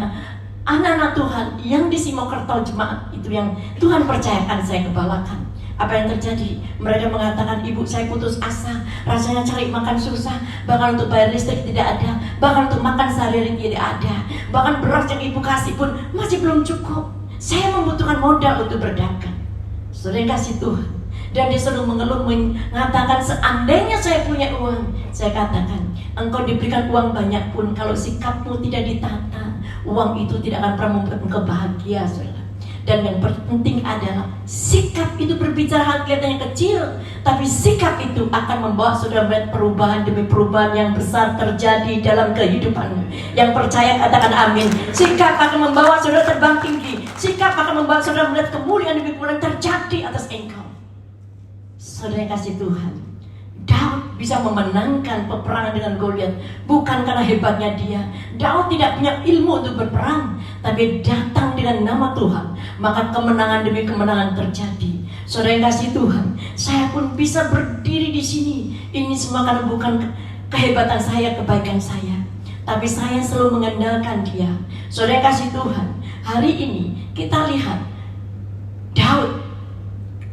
anak-anak Tuhan yang di Simokerto jemaat itu yang Tuhan percayakan saya kebalakan. Apa yang terjadi? Mereka mengatakan, ibu saya putus asa, rasanya cari makan susah, bahkan untuk bayar listrik tidak ada, bahkan untuk makan sehari-hari tidak ada, bahkan beras yang ibu kasih pun masih belum cukup. Saya membutuhkan modal untuk berdagang. Saudara yang kasih Tuhan. Dan dia selalu mengeluh mengatakan, seandainya saya punya uang, saya katakan, engkau diberikan uang banyak pun, kalau sikapmu tidak ditata, uang itu tidak akan pernah membuat engkau bahagia, saudara. Dan yang penting adalah sikap itu berbicara hal kelihatannya kecil, tapi sikap itu akan membawa saudara melihat perubahan demi perubahan yang besar terjadi dalam kehidupanmu. Yang percaya katakan amin. Sikap akan membawa saudara terbang tinggi. Sikap akan membawa saudara melihat kemuliaan demi kemuliaan terjadi atas engkau. Saudara yang kasih Tuhan, Daud bisa memenangkan peperangan dengan Goliat bukan karena hebatnya dia. Daud tidak punya ilmu untuk berperang, tapi datang dengan nama Tuhan, maka kemenangan demi kemenangan terjadi. Saudara yang kasih Tuhan, saya pun bisa berdiri di sini. Ini semua karena bukan kehebatan saya, kebaikan saya, tapi saya selalu mengandalkan Dia. Saudara yang kasih Tuhan, hari ini kita lihat Daud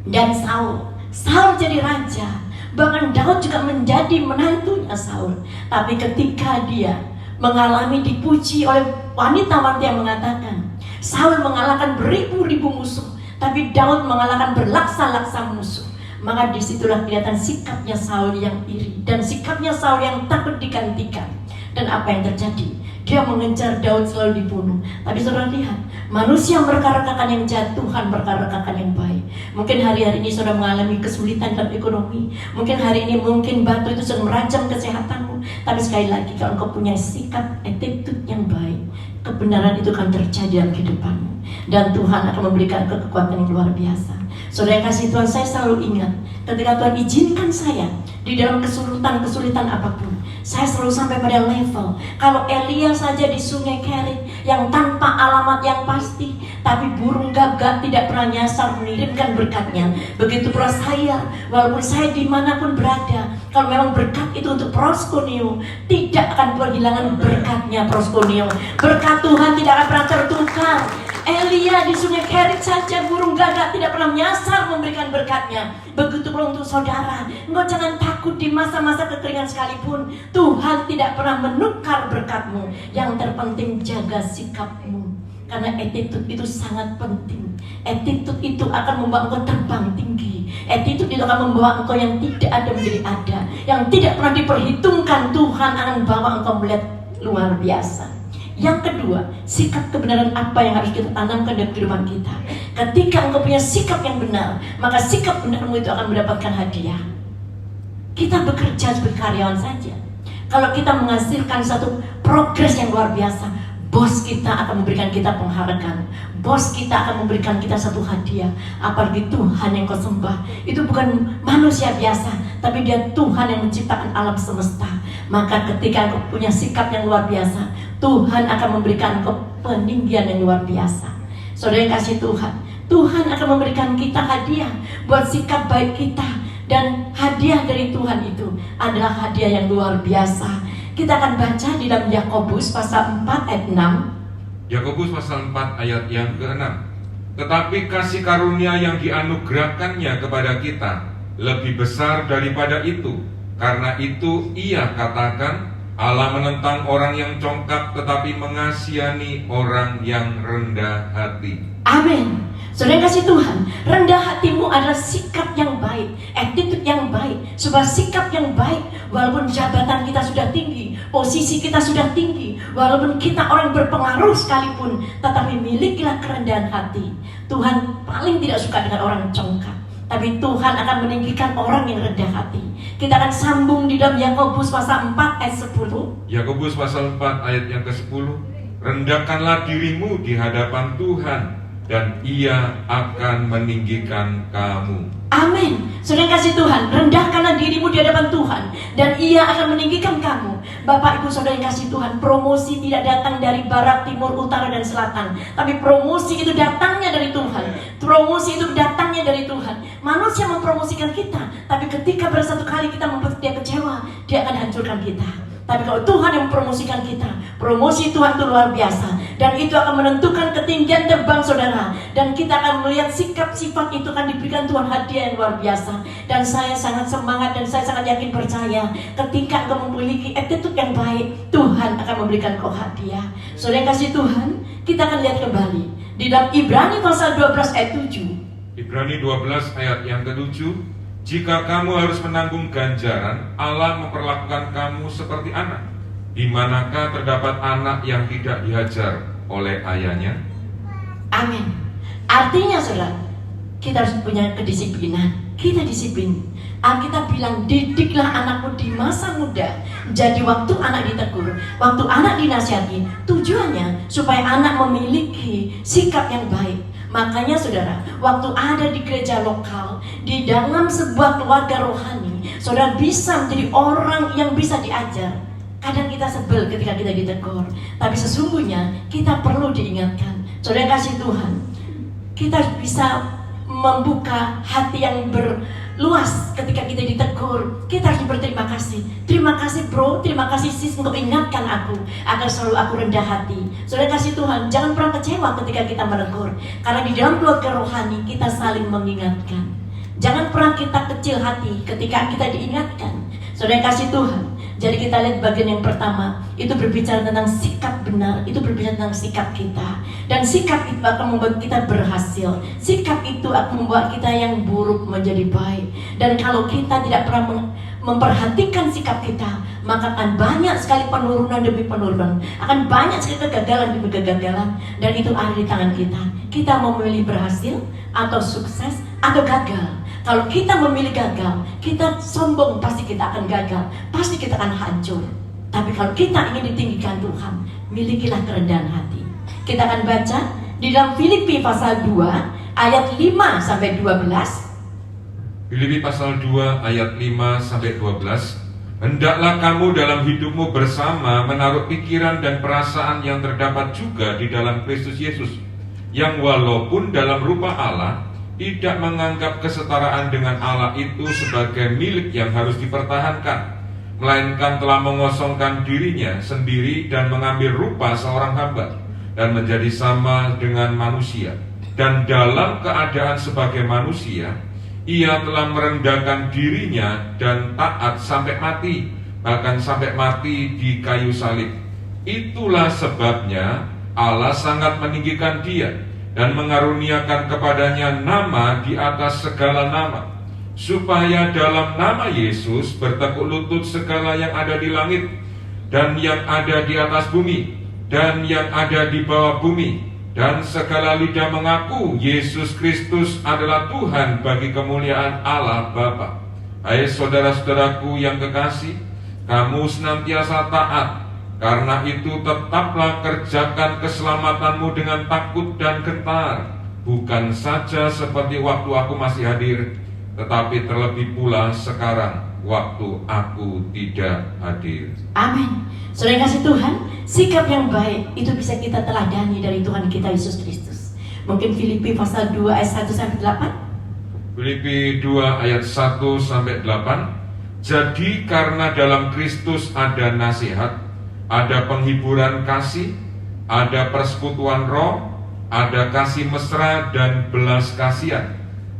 dan Saul. Saul jadi raja, bahkan Daud juga menjadi menantunya Saul. Tapi ketika dia mengalami dipuji oleh wanita-wanita yang mengatakan, Saul mengalahkan beribu-ribu musuh, tapi Daud mengalahkan berlaksa-laksa musuh, maka disitulah kelihatan sikapnya Saul yang iri dan sikapnya Saul yang takut digantikan. Dan apa yang terjadi? Dia mengejar Daud selalu dibunuh. Tapi saudara lihat, Manusia mereka-rekakan yang jahat, Tuhan mereka-rekakan yang baik. Mungkin hari-hari ini saudara mengalami kesulitan dalam ekonomi. Mungkin hari ini mungkin batu itu sedang merajam kesehatanmu. Tapi sekali lagi, kalau engkau punya sikap, attitude yang baik, kebenaran itu akan terjadi dalam kehidupanmu. Dan Tuhan akan memberikan kekuatan yang luar biasa. Saudara yang kasih Tuhan, saya selalu ingat ketika Tuhan izinkan saya di dalam kesulitan apapun, saya selalu sampai pada level kalau Elia saja di sungai Kerit yang tanpa alamat yang pasti, tapi burung gagak tidak pernah nyasar mengirimkan berkatnya. Begitu pula saya, walaupun saya dimanapun berada, kalau memang berkat itu untuk Proskuneo, tidak akan kehilangan berkatnya Proskuneo. Berkat Tuhan tidak akan pernah tertukar. Elia di sungai Kerit saja burung gagak tidak pernah menyasar memberikan berkatnya. Begitu pula untuk saudara, engkau jangan takut di masa-masa kekeringan sekalipun, Tuhan tidak pernah menukar berkatmu. Yang terpenting jaga sikapmu, karena attitude itu sangat penting. Attitude itu akan membawa engkau terbang tinggi. Attitude itu akan membawa engkau yang tidak ada menjadi ada, yang tidak pernah diperhitungkan. Tuhan akan bawa engkau melihat luar biasa. Yang kedua, sikap kebenaran apa yang harus kita tanamkan dalam kehidupan kita. Ketika engkau punya sikap yang benar, maka sikap benarmu itu akan mendapatkan hadiah. Kita bekerja sebagai karyawan saja, kalau kita menghasilkan satu progres yang luar biasa, bos kita akan memberikan kita penghargaan, bos kita akan memberikan kita satu hadiah. Apalagi Tuhan yang kau sembah, itu bukan manusia biasa, tapi dia Tuhan yang menciptakan alam semesta. Maka ketika engkau punya sikap yang luar biasa, Tuhan akan memberikan engkau peninggian yang luar biasa. Saudara yang kasih Tuhan, Tuhan akan memberikan kita hadiah buat sikap baik kita. Dan hadiah dari Tuhan itu adalah hadiah yang luar biasa. Kita akan baca di dalam Yakobus pasal 4 ayat 6. Yakobus pasal 4 ayat yang ke-6. Tetapi kasih karunia yang dianugerahkannya kepada kita lebih besar daripada itu. Karena itu ia katakan, Allah menentang orang yang congkak tetapi mengasihani orang yang rendah hati. Amin. Saudara yang kasih Tuhan, rendah hatimu adalah sikap yang baik, attitude yang baik. Sebuah sikap yang baik, walaupun jabatan kita sudah tinggi, posisi kita sudah tinggi, walaupun kita orang berpengaruh sekalipun, tetapi milikilah kerendahan hati. Tuhan paling tidak suka dengan orang congkak, tapi Tuhan akan meninggikan orang yang rendah hati. Kita akan sambung di dalam Yakobus pasal 4 ayat 10. Yakobus pasal 4 ayat yang ke-10. Rendahkanlah dirimu di hadapan Tuhan, dan ia akan meninggikan kamu. Amin. Saudara yang kasih Tuhan, rendahkanlah dirimu di hadapan Tuhan, dan ia akan meninggikan kamu. Bapak ibu saudara yang kasih Tuhan, promosi tidak datang dari barat, timur, utara, dan selatan, tapi promosi itu datangnya dari Tuhan. Promosi itu datangnya dari Tuhan. Manusia mempromosikan kita, tapi ketika pada satu kali kita membuat dia kecewa, dia akan hancurkan kita. Tapi kalau Tuhan yang mempromosikan kita, promosi Tuhan itu luar biasa. Dan itu akan menentukan ketinggian terbang saudara. Dan kita akan melihat sikap sifat itu akan diberikan Tuhan hadiah yang luar biasa. Dan saya sangat semangat dan saya sangat yakin percaya, ketika engkau memiliki attitude yang baik, Tuhan akan memberikan kau hadiah. Saudara yang kasih Tuhan, kita akan lihat kembali di dalam Ibrani pasal 12 ayat 7. Ibrani 12 ayat yang ke-7. Jika kamu harus menanggung ganjaran, Allah memperlakukan kamu seperti anak. Di manakah terdapat anak yang tidak dihajar oleh ayahnya? Amin. Artinya saudara, kita harus punya kedisiplinan. Kita disiplin. Alkitab bilang, didiklah anakmu di masa muda. Jadi waktu anak ditegur, waktu anak dinasihati, tujuannya supaya anak memiliki sikap yang baik. Makanya saudara, waktu ada di gereja lokal, di dalam sebuah keluarga rohani, saudara bisa menjadi orang yang bisa diajar. Kadang kita sebel ketika kita ditegur, tapi sesungguhnya kita perlu diingatkan. Saudara kasih Tuhan, kita bisa membuka hati yang berluas ketika kita ditegur. Kita harus berterima kasih. Terima kasih bro, terima kasih sis untuk ingatkan aku agar selalu aku rendah hati. Saudara kasih Tuhan, jangan pernah kecewa ketika kita menegur, karena di dalam keluarga rohani kita saling mengingatkan. Jangan pernah kita kecil hati ketika kita diingatkan. Saudara kasih Tuhan, jadi kita lihat bagian yang pertama, itu berbicara tentang sikap benar, itu berbicara tentang sikap kita. Dan sikap itu akan membuat kita berhasil. Sikap itu akan membuat kita yang buruk menjadi baik. Dan kalau kita tidak pernah memperhatikan sikap kita, maka akan banyak sekali penurunan demi penurunan, akan banyak sekali kegagalan demi kegagalan, dan itu ada di tangan kita. Kita mau memilih berhasil atau sukses atau gagal. Kalau kita memilih gagal, kita sombong, pasti kita akan gagal, pasti kita akan hancur. Tapi kalau kita ingin ditinggikan Tuhan, milikilah kerendahan hati. Kita akan baca di dalam Filipi pasal 2 ayat 5 sampai 12. Filipi pasal 2 ayat 5 sampai 12. Hendaklah kamu dalam hidupmu bersama menaruh pikiran dan perasaan yang terdapat juga di dalam Kristus Yesus, yang walaupun dalam rupa Allah tidak menganggap kesetaraan dengan Allah itu sebagai milik yang harus dipertahankan, melainkan telah mengosongkan dirinya sendiri dan mengambil rupa seorang hamba dan menjadi sama dengan manusia. Dan dalam keadaan sebagai manusia, ia telah merendahkan dirinya dan taat sampai mati, bahkan sampai mati di kayu salib. Itulah sebabnya Allah sangat meninggikan dia dan mengaruniakan kepadanya nama di atas segala nama, supaya dalam nama Yesus bertekuk lutut segala yang ada di langit dan yang ada di atas bumi dan yang ada di bawah bumi, dan segala lidah mengaku Yesus Kristus adalah Tuhan bagi kemuliaan Allah Bapa. Hai saudara-saudaraku yang kekasih, kamu senantiasa taat. Karena itu tetaplah kerjakan keselamatanmu dengan takut dan gentar, bukan saja seperti waktu aku masih hadir, tetapi terlebih pula sekarang waktu aku tidak hadir. Amin. Saudara yang kasih Tuhan, sikap yang baik itu bisa kita teladani dari Tuhan kita Yesus Kristus. Mungkin Filipi pasal 2 ayat 1 sampai 8. Filipi 2 ayat 1 sampai 8. Jadi karena dalam Kristus ada nasihat, ada penghiburan kasih, ada persekutuan roh, ada kasih mesra dan belas kasihan.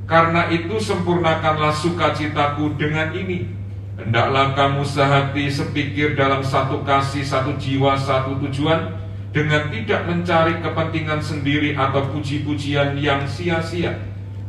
Karena itu sempurnakanlah sukacitaku dengan ini. Hendaklah kamu sehati sepikir dalam satu kasih, satu jiwa, satu tujuan, dengan tidak mencari kepentingan sendiri atau puji-pujian yang sia-sia.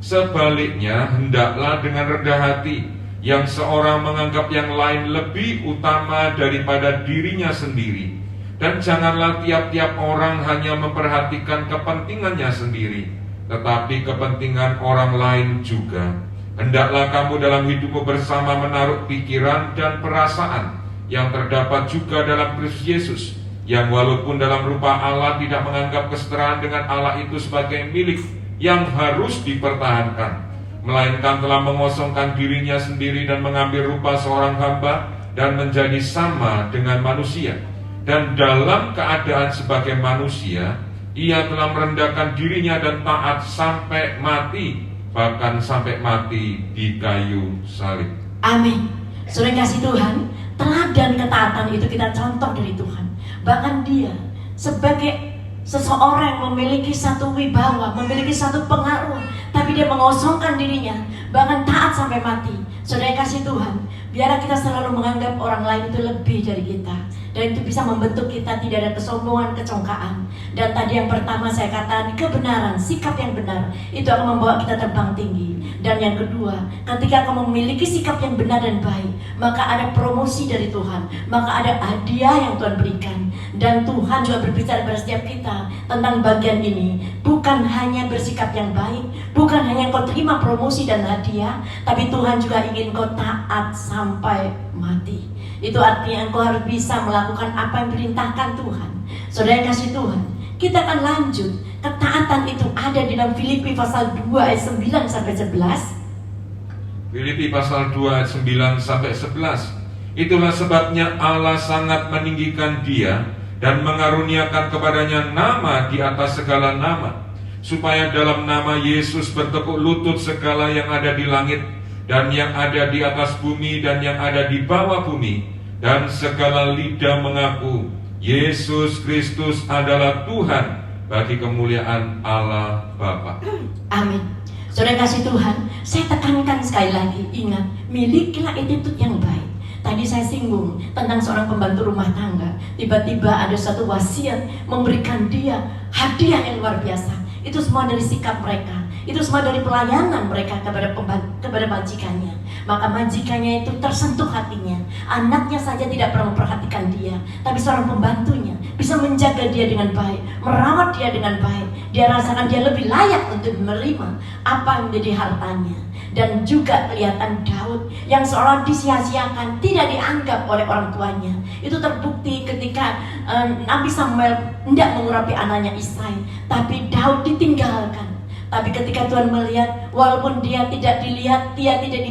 Sebaliknya, hendaklah dengan rendah hati, yang seorang menganggap yang lain lebih utama daripada dirinya sendiri. Dan janganlah tiap-tiap orang hanya memperhatikan kepentingannya sendiri, tetapi kepentingan orang lain juga. Hendaklah kamu dalam hidupmu bersama menaruh pikiran dan perasaan yang terdapat juga dalam Kristus Yesus, yang walaupun dalam rupa Allah tidak menganggap kesetaraan dengan Allah itu sebagai milik yang harus dipertahankan, melainkan telah mengosongkan dirinya sendiri dan mengambil rupa seorang hamba dan menjadi sama dengan manusia. Dan dalam keadaan sebagai manusia, ia telah merendahkan dirinya dan taat sampai mati, bahkan sampai mati di kayu salib. Amin. Saudara yang kasih Tuhan, teladan ketaatan itu kita contoh dari Tuhan. Bahkan dia sebagai seseorang yang memiliki satu wibawa, memiliki satu pengaruh, tapi dia mengosongkan dirinya, bahkan taat sampai mati. Saudara yang kasih Tuhan, biarlah kita selalu menganggap orang lain itu lebih dari kita, dan itu bisa membentuk kita tidak ada kesombongan, kecongkaan. Dan tadi yang pertama saya katakan, kebenaran, sikap yang benar itu akan membawa kita terbang tinggi. Dan yang kedua, ketika kamu memiliki sikap yang benar dan baik, maka ada promosi dari Tuhan, maka ada hadiah yang Tuhan berikan. Dan Tuhan juga berbicara pada setiap kita tentang bagian ini. Bukan hanya bersikap yang baik, bukan hanya kau terima promosi dan hadiah, tapi Tuhan juga ingin kau taat sampai mati. Itu artinya engkau harus bisa melakukan apa yang diperintahkan Tuhan. Saudara yang kasih Tuhan, kita akan lanjut. Ketaatan itu ada di dalam Filipi pasal 2 ayat 9 sampai 11. Filipi pasal 2 ayat 9 sampai 11. Itulah sebabnya Allah sangat meninggikan dia dan mengaruniakan kepadanya nama di atas segala nama, supaya dalam nama Yesus bertekuk lutut segala yang ada di langit dan yang ada di atas bumi dan yang ada di bawah bumi, dan segala lidah mengaku Yesus Kristus adalah Tuhan bagi kemuliaan Allah Bapa. Amin. Saudara kasih Tuhan, saya tekankan sekali lagi, ingat, milikilah attitude yang baik. Tadi saya singgung tentang seorang pembantu rumah tangga. Tiba-tiba ada satu wasiat memberikan dia hadiah yang luar biasa. Itu semua dari sikap mereka. Itu semua dari pelayanan mereka kepada majikannya. Maka majikannya itu tersentuh hatinya. Anaknya saja tidak pernah memperhatikan dia, tapi seorang pembantunya bisa menjaga dia dengan baik, merawat dia dengan baik. Dia rasakan dia lebih layak untuk menerima apa yang menjadi hartanya. Dan juga kelihatan Daud yang seolah disia-siakan, tidak dianggap oleh orang tuanya. Itu terbukti ketika Nabi Samuel tidak mengurapi anaknya Isai, tapi Daud ditinggalkan. Tapi ketika Tuhan melihat, walaupun dia tidak dilihat, dia tidak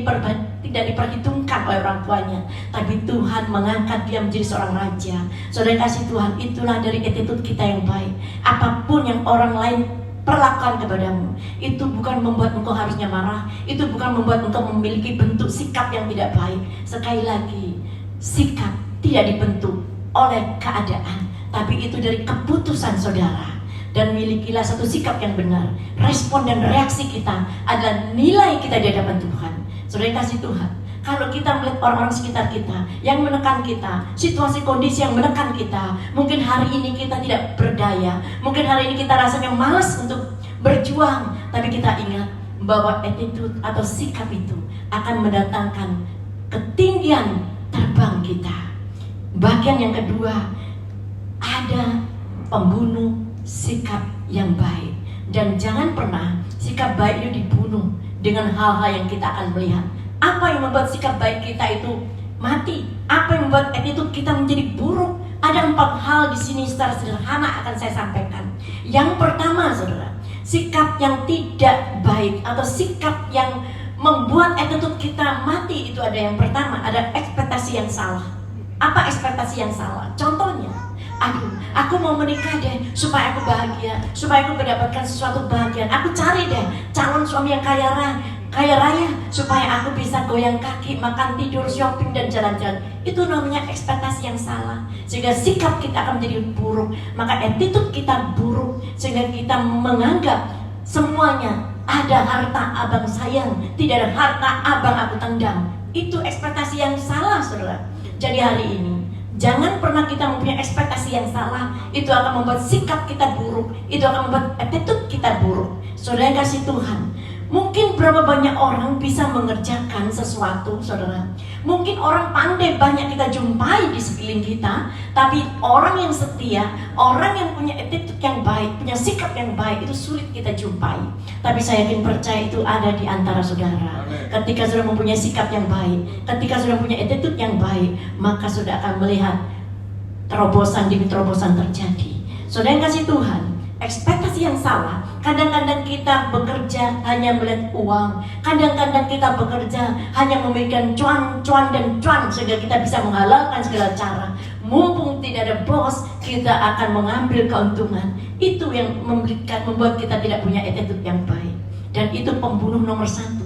diperhitungkan oleh orang tuanya, tapi Tuhan mengangkat dia menjadi seorang raja. Saudara kasih Tuhan, itulah dari attitude kita yang baik. Apapun yang orang lain perlakuan kepadamu, itu bukan membuat engkau harusnya marah, itu bukan membuat engkau memiliki bentuk sikap yang tidak baik. Sekali lagi, sikap tidak dibentuk oleh keadaan, tapi itu dari keputusan saudara. Dan milikilah satu sikap yang benar. Respon dan reaksi kita adalah nilai kita di hadapan Tuhan. Saudara yang kasih Tuhan, kalau kita melihat orang-orang sekitar kita yang menekan kita, situasi kondisi yang menekan kita, mungkin hari ini kita tidak berdaya, mungkin hari ini kita rasanya malas untuk berjuang, tapi kita ingat bahwa attitude atau sikap itu akan mendatangkan ketinggian terbang kita. Bagian yang kedua, ada pembunuh sikap yang baik. Dan jangan pernah sikap baik itu dibunuh dengan hal-hal yang kita akan melihat. Apa yang membuat sikap baik kita itu mati? Apa yang membuat attitude kita menjadi buruk? Ada 4 hal di sini secara sederhana akan saya sampaikan. Yang pertama, saudara, sikap yang tidak baik atau sikap yang membuat attitude kita mati itu ada yang pertama, ada ekspektasi yang salah. Apa ekspektasi yang salah? Contohnya, aku mau menikah deh supaya aku bahagia, supaya aku mendapatkan sesuatu bahagia. Aku cari deh calon suami yang kaya raya supaya aku bisa goyang kaki, makan, tidur, shopping, dan jalan-jalan. Itu namanya ekspektasi yang salah, sehingga sikap kita akan menjadi buruk. Maka attitude kita buruk, sehingga kita menganggap semuanya ada harta abang sayang, tidak ada harta abang aku tendang. Itu ekspektasi yang salah, saudara. Jadi hari ini jangan pernah kita mempunyai ekspektasi yang salah. Itu akan membuat sikap kita buruk, itu akan membuat attitude kita buruk. Saudara yang kasih Tuhan, mungkin berapa banyak orang bisa mengerjakan sesuatu, saudara. Mungkin orang pandai banyak kita jumpai di sekeliling kita, tapi orang yang setia, orang yang punya attitude yang baik, punya sikap yang baik, itu sulit kita jumpai. Tapi saya yakin percaya itu ada di antara saudara. Ketika saudara mempunyai sikap yang baik, ketika saudara punya attitude yang baik, maka saudara akan melihat terobosan demi terobosan terjadi. Saudara yang kasih Tuhan, ekspektasi yang salah. Kadang-kadang kita bekerja hanya melihat uang. Kadang-kadang kita bekerja hanya memikirkan cuan dan cuan, sehingga kita bisa menghalalkan segala cara. Mumpung tidak ada bos, kita akan mengambil keuntungan. Itu yang membuat kita tidak punya attitude yang baik. Dan itu pembunuh nomor 1.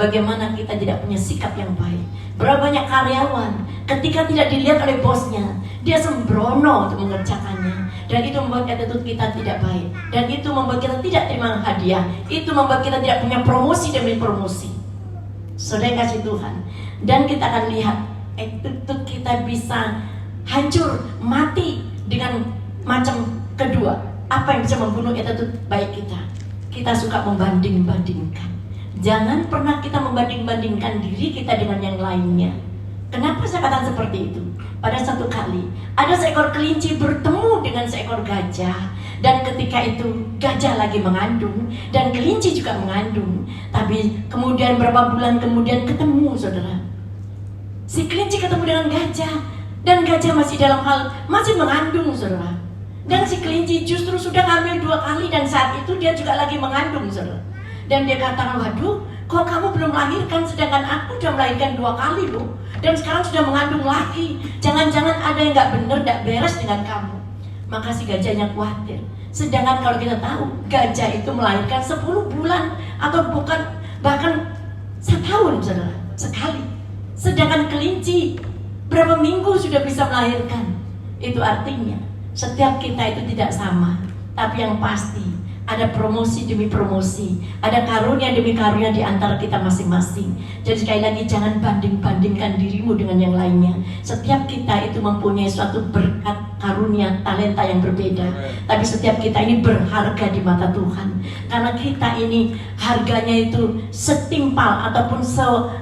Bagaimana kita tidak punya sikap yang baik. Berapa banyak karyawan ketika tidak dilihat oleh bosnya, dia sembrono untuk mengerjakannya. Dan itu membuat attitude kita tidak baik. Dan itu membuat kita tidak terima hadiah. Itu membuat kita tidak punya promosi demi promosi. Saudara yang kasih Tuhan. Dan kita akan lihat attitude kita bisa hancur, mati dengan macam kedua. Apa yang bisa membunuh attitude baik kita? Kita suka membanding-bandingkan. Jangan pernah kita membanding-bandingkan diri kita dengan yang lainnya. Kenapa saya katakan seperti itu? Pada satu kali, ada seekor kelinci bertemu dengan seekor gajah. Dan ketika itu, gajah lagi mengandung, dan kelinci juga mengandung. Tapi kemudian berapa bulan kemudian ketemu, saudara. Si kelinci ketemu dengan gajah, dan gajah masih mengandung, saudara. Dan si kelinci justru sudah hamil 2 kali, dan saat itu dia juga lagi mengandung, saudara. Dan dia katakan, waduh, kok kamu belum melahirkan, sedangkan aku sudah melahirkan 2 kali loh. Dan sekarang sudah mengandung lagi. Jangan-jangan ada yang gak benar, gak beres dengan kamu. Maka si gajahnya khawatir. Sedangkan kalau kita tahu, gajah itu melahirkan 10 bulan atau bahkan setahun, saudara, sekali. Sedangkan kelinci berapa minggu sudah bisa melahirkan. Itu artinya setiap kita itu tidak sama. Tapi yang pasti ada promosi demi promosi, ada karunia demi karunia di antara kita masing-masing. Jadi sekali lagi jangan banding-bandingkan dirimu dengan yang lainnya. Setiap kita itu mempunyai suatu berkat, karunia, talenta yang berbeda. Tapi setiap kita ini berharga di mata Tuhan. Karena kita ini harganya itu setimpal ataupun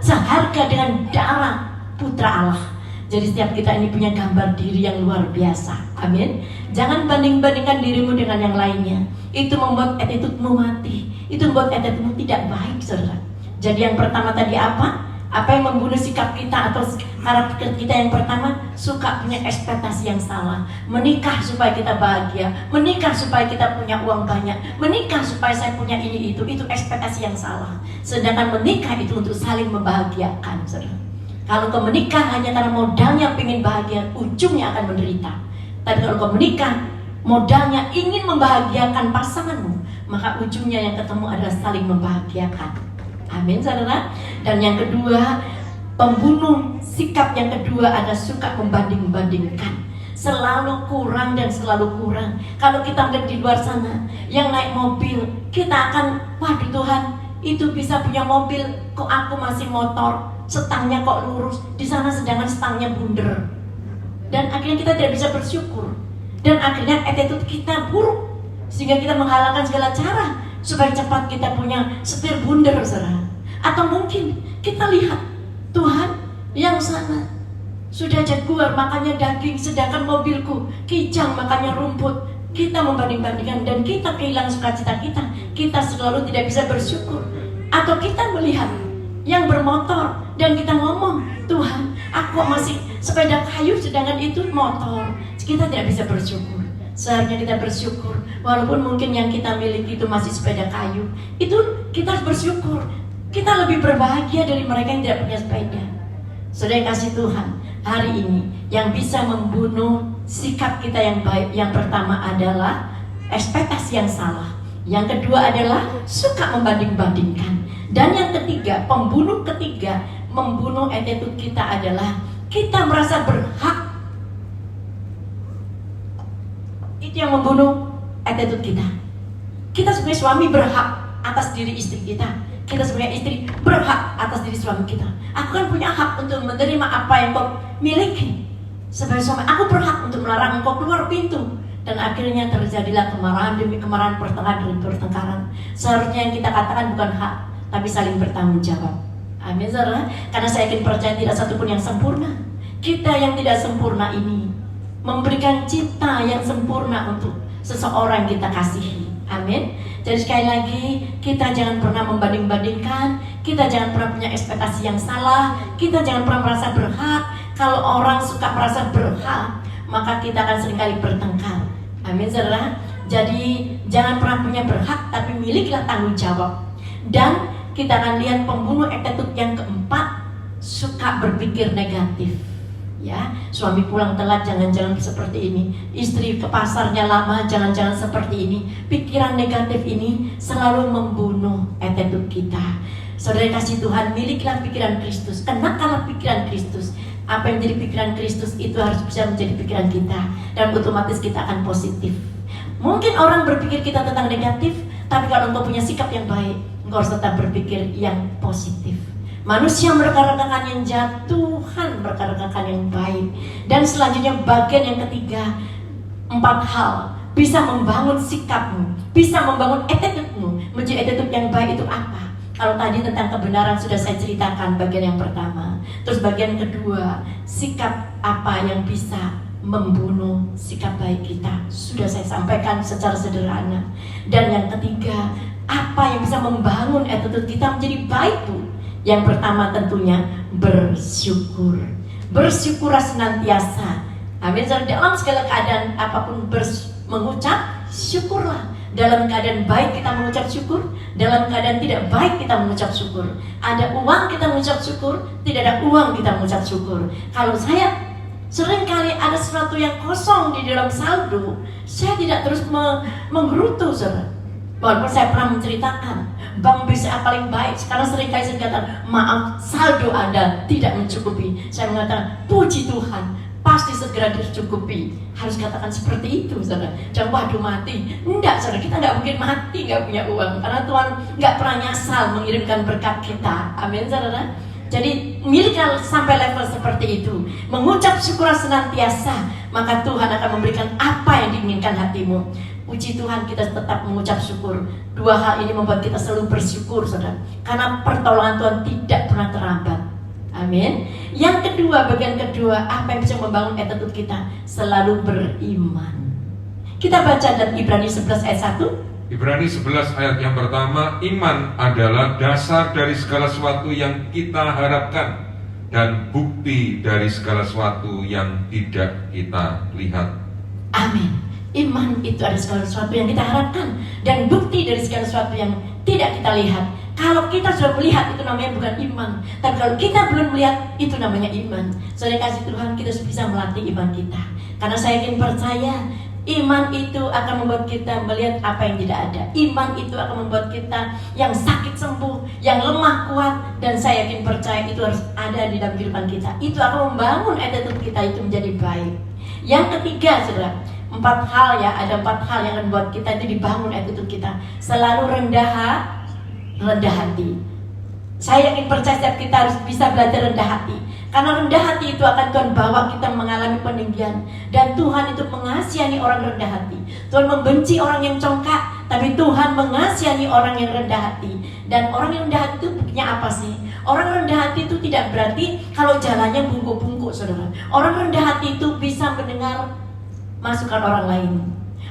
seharga dengan darah Putra Allah. Jadi setiap kita ini punya gambar diri yang luar biasa. Amin. Jangan banding-bandingkan dirimu dengan yang lainnya. Itu membuat attitude-mu mati. Itu membuat attitude-mu tidak baik, saudara. Jadi yang pertama tadi apa? Apa yang membunuh sikap kita atau karakter kita yang pertama? Suka punya ekspektasi yang salah. Menikah supaya kita bahagia, menikah supaya kita punya uang banyak, menikah supaya saya punya ini itu ekspektasi yang salah. Sedangkan menikah itu untuk saling membahagiakan, saudara. Kalau kau menikah hanya karena modalnya ingin bahagia, ujungnya akan menderita. Tapi kalau kau menikah modalnya ingin membahagiakan pasanganmu, maka ujungnya yang ketemu adalah saling membahagiakan. Amin, saudara. Dan yang kedua, pembunuh sikap yang kedua ada suka membanding-bandingkan. Selalu kurang dan selalu kurang. Kalau kita lihat di luar sana yang naik mobil, kita akan, waduh Tuhan, itu bisa punya mobil, kok aku masih motor, stangnya kok lurus, di sana sedangkan stangnya bundar. Dan akhirnya kita tidak bisa bersyukur. Dan akhirnya attitude kita buruk, sehingga kita menghalalkan segala cara supaya cepat kita punya setir bundar, saudara. Atau mungkin kita lihat Tuhan yang sana sudah jaguar makannya daging, sedangkan mobilku kijang makannya rumput. Kita membanding-bandingkan dan kita kehilangan sukacita kita. Kita selalu tidak bisa bersyukur. Atau kita melihat yang bermotor dan kita ngomong, Tuhan, aku masih sepeda kayu sedangkan itu motor. Kita tidak bisa bersyukur. Seharusnya kita bersyukur, walaupun mungkin yang kita miliki itu masih sepeda kayu. Itu kita harus bersyukur. Kita lebih berbahagia dari mereka yang tidak punya sepeda. Saudara yang kasih Tuhan, hari ini yang bisa membunuh sikap kita yang baik, yang pertama adalah ekspektasi yang salah. Yang kedua adalah suka membanding-bandingkan. Dan yang ketiga, pembunuh ketiga, membunuh attitude kita adalah kita merasa berhak. Itu yang membunuh attitude kita. Kita sebagai suami berhak atas diri istri kita. Kita sebagai istri berhak atas diri suami kita. Aku kan punya hak untuk menerima apa yang kau miliki. Sebagai suami, aku berhak untuk melarang engkau keluar pintu. Dan akhirnya terjadilah kemarahan demi kemarahan, pertengkaran demi pertengkaran. Seharusnya yang kita katakan bukan hak, tapi saling bertanggung jawab. Amin, saudara. Karena saya yakin percaya tidak satupun yang sempurna. Kita yang tidak sempurna ini memberikan cinta yang sempurna untuk seseorang yang kita kasihi. Amin. Jadi sekali lagi, kita jangan pernah membanding-bandingkan. Kita jangan pernah punya ekspektasi yang salah. Kita jangan pernah merasa berhak. Kalau orang suka merasa berhak, maka kita akan seringkali bertengkar. Amin, saudara. Jadi jangan pernah punya berhak, tapi milikilah tanggung jawab. Dan kita akan lihat pembunuh attitude yang keempat, suka berpikir negatif. Ya, suami pulang telat jangan-jangan seperti ini, istri ke pasarnya lama jangan-jangan seperti ini. Pikiran negatif ini selalu membunuh attitude kita. Saudara kasih Tuhan, milikilah pikiran Kristus, kenakanlah pikiran Kristus. Apa yang menjadi pikiran Kristus itu harus bisa menjadi pikiran kita, dan otomatis kita akan positif. Mungkin orang berpikir kita tentang negatif, tapi kalau engkau punya sikap yang baik, engkau harus tetap berpikir yang positif. Manusia mereka-rekakan yang jahat, Tuhan mereka-rekakan yang baik. Dan selanjutnya bagian yang ketiga, 4 hal bisa membangun sikapmu, bisa membangun attitude-mu menjadi attitude yang baik. Itu apa? Kalau tadi tentang kebenaran sudah saya ceritakan bagian yang pertama. Terus bagian kedua, sikap apa yang bisa membunuh sikap baik kita, sudah saya sampaikan secara sederhana. Dan yang ketiga, apa yang bisa membangun attitude kita menjadi baik, Bu? Yang pertama tentunya bersyukur. Bersyukurlah senantiasa. Amin. Dalam segala keadaan apapun mengucap syukurlah. Dalam keadaan baik kita mengucap syukur, dalam keadaan tidak baik kita mengucap syukur. Ada uang kita mengucap syukur, tidak ada uang kita mengucap syukur. Kalau saya seringkali ada sesuatu yang kosong di dalam saldo, saya tidak terus menggerutu, saudara. Walaupun saya pernah menceritakan Bank BCA paling baik, sekarang seringkali saya katakan, maaf, saldo Anda tidak mencukupi. Saya mengatakan, puji Tuhan, pasti segera dicukupi. Harus katakan seperti itu, saudara. Jangan waduh mati. Enggak, saudara, kita nggak mungkin mati nggak punya uang, karena Tuhan nggak pernah nyasar mengirimkan berkat kita. Amin, saudara. Jadi miliki sampai level seperti itu, mengucap syukur senantiasa, maka Tuhan akan memberikan apa yang diinginkan hatimu. Puji Tuhan, kita tetap mengucap syukur. Dua hal ini membuat kita selalu bersyukur, saudara, karena pertolongan Tuhan tidak pernah terlambat. Amin. Yang kedua, bagian kedua, apa yang bisa membangun attitude kita? Selalu beriman. Kita baca dari Ibrani 11 ayat 1. Ibrani 11 ayat yang pertama, iman adalah dasar dari segala sesuatu yang kita harapkan dan bukti dari segala sesuatu yang tidak kita lihat. Amin. Iman itu ada segala sesuatu yang kita harapkan dan bukti dari segala sesuatu yang tidak kita lihat. Kalau kita sudah melihat, itu namanya bukan iman. Tapi kalau kita belum melihat, itu namanya iman. Saya kasih Tuhan, kita bisa melatih iman kita. Karena saya yakin percaya, iman itu akan membuat kita melihat apa yang tidak ada. Iman itu akan membuat kita yang sakit sembuh, yang lemah kuat. Dan saya yakin percaya itu harus ada di dalam kehidupan kita. Itu akan membangun attitude kita itu menjadi baik. Yang ketiga, saudara, 4 hal ya, ada 4 hal yang akan membuat kita itu dibangun attitude kita. Selalu rendah hati. Saya yakin percaya setiap kita harus bisa belajar rendah hati. Karena rendah hati itu akan Tuhan bawa kita mengalami peninggian. Dan Tuhan itu mengasihani orang rendah hati. Tuhan membenci orang yang congkak, tapi Tuhan mengasihani orang yang rendah hati. Dan orang yang rendah hati itu buktinya apa sih? Orang rendah hati itu tidak berarti kalau jalannya bungkuk-bungkuk, saudara. Orang rendah hati itu bisa mendengar masukan orang lain.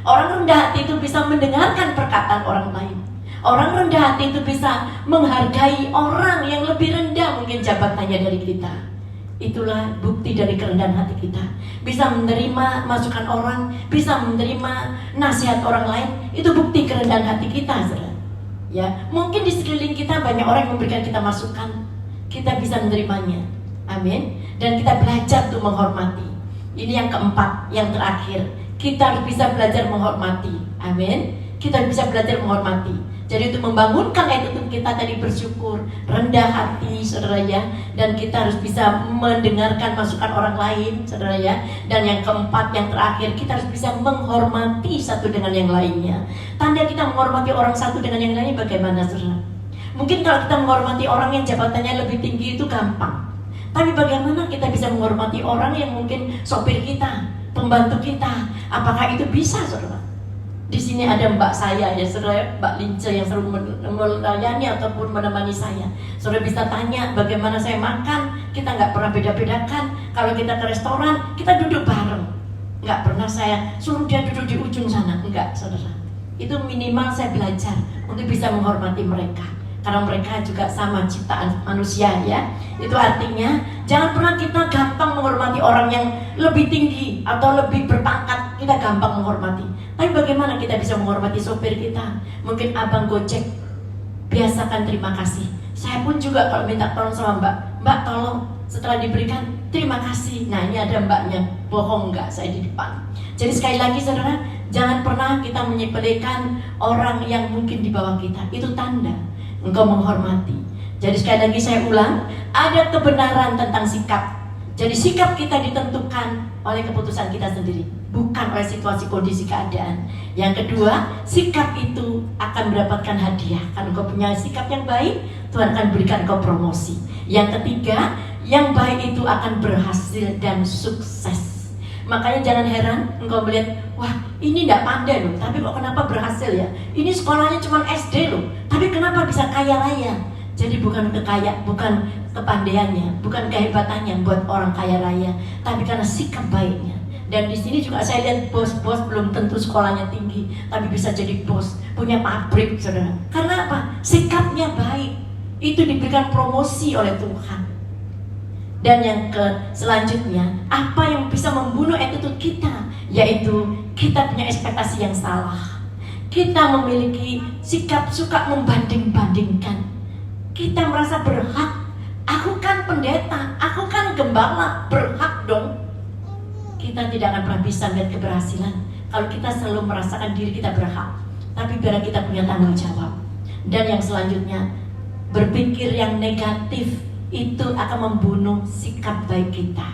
Orang rendah hati itu bisa mendengarkan perkataan orang lain. Orang rendah hati itu bisa menghargai orang yang lebih rendah mungkin jabatannya dari kita. Itulah bukti dari kerendahan hati kita. Bisa menerima masukan orang, bisa menerima nasihat orang lain. Itu bukti kerendahan hati kita, saudara. Ya, mungkin di sekeliling kita banyak orang yang memberikan kita masukan. Kita bisa menerimanya. Amin. Dan kita belajar untuk menghormati. Ini yang keempat, yang terakhir. Kita harus bisa belajar menghormati. Amin. Kita bisa belajar menghormati. Jadi untuk membangunkan attitude kita tadi bersyukur, rendah hati, saudara ya. Dan kita harus bisa mendengarkan masukan orang lain, saudara ya. Dan yang keempat, yang terakhir, kita harus bisa menghormati satu dengan yang lainnya. Tanda kita menghormati orang satu dengan yang lainnya bagaimana, saudara? Mungkin kalau kita menghormati orang yang jabatannya lebih tinggi itu gampang. Tapi bagaimana kita bisa menghormati orang yang mungkin sopir kita, pembantu kita? Apakah itu bisa, saudara? Di sini ada mbak saya ya, saudara, Mbak Lince yang selalu melayani ataupun menemani saya. Saudara bisa tanya bagaimana saya makan, kita nggak pernah beda-bedakan. Kalau kita ke restoran, kita duduk bareng. Nggak pernah saya suruh dia duduk di ujung sana, enggak, saudara. Itu minimal saya belajar untuk bisa menghormati mereka. Karena mereka juga sama ciptaan manusia ya. Itu artinya jangan pernah kita gampang menghormati orang yang lebih tinggi atau lebih berpangkat. Kita gampang menghormati. Tapi bagaimana kita bisa menghormati sopir kita? Mungkin abang Gojek, biasakan terima kasih. Saya pun juga kalau minta tolong sama Mbak tolong, setelah diberikan terima kasih. Nah ini ada mbaknya, bohong nggak saya di depan. Jadi sekali lagi saudara, jangan pernah kita menyepelekan orang yang mungkin di bawah kita. Itu tanda engkau menghormati. Jadi sekali lagi saya ulang, ada kebenaran tentang sikap. Jadi sikap kita ditentukan oleh keputusan kita sendiri, bukan oleh situasi kondisi keadaan. Yang kedua, sikap itu akan mendapatkan hadiah. Kalau engkau punya sikap yang baik, Tuhan akan berikan engkau promosi. Yang ketiga, yang baik itu akan berhasil dan sukses. Makanya jangan heran engkau melihat, wah ini tidak pandai loh, tapi kok kenapa berhasil ya? Ini sekolahnya cuma SD loh, tapi kenapa bisa kaya raya? Jadi bukan bukan kepandaiannya, bukan kehebatannya buat orang kaya raya, tapi karena sikap baiknya. Dan di sini juga saya lihat bos-bos belum tentu sekolahnya tinggi, tapi bisa jadi bos, punya pabrik, saudara. Karena apa? Sikapnya baik. Itu diberikan promosi oleh Tuhan. Dan yang selanjutnya, apa yang bisa membunuh attitude kita? Yaitu kita punya ekspektasi yang salah. Kita memiliki sikap suka membanding-bandingkan. Kita merasa berhak. Aku kan pendeta, aku kan gembala, berhak dong. Kita tidak akan pernah bisa melihat keberhasilan kalau kita selalu merasakan diri kita berhak. Tapi biar kita punya tanggung jawab. Dan yang selanjutnya, berpikir yang negatif itu akan membunuh sikap baik kita.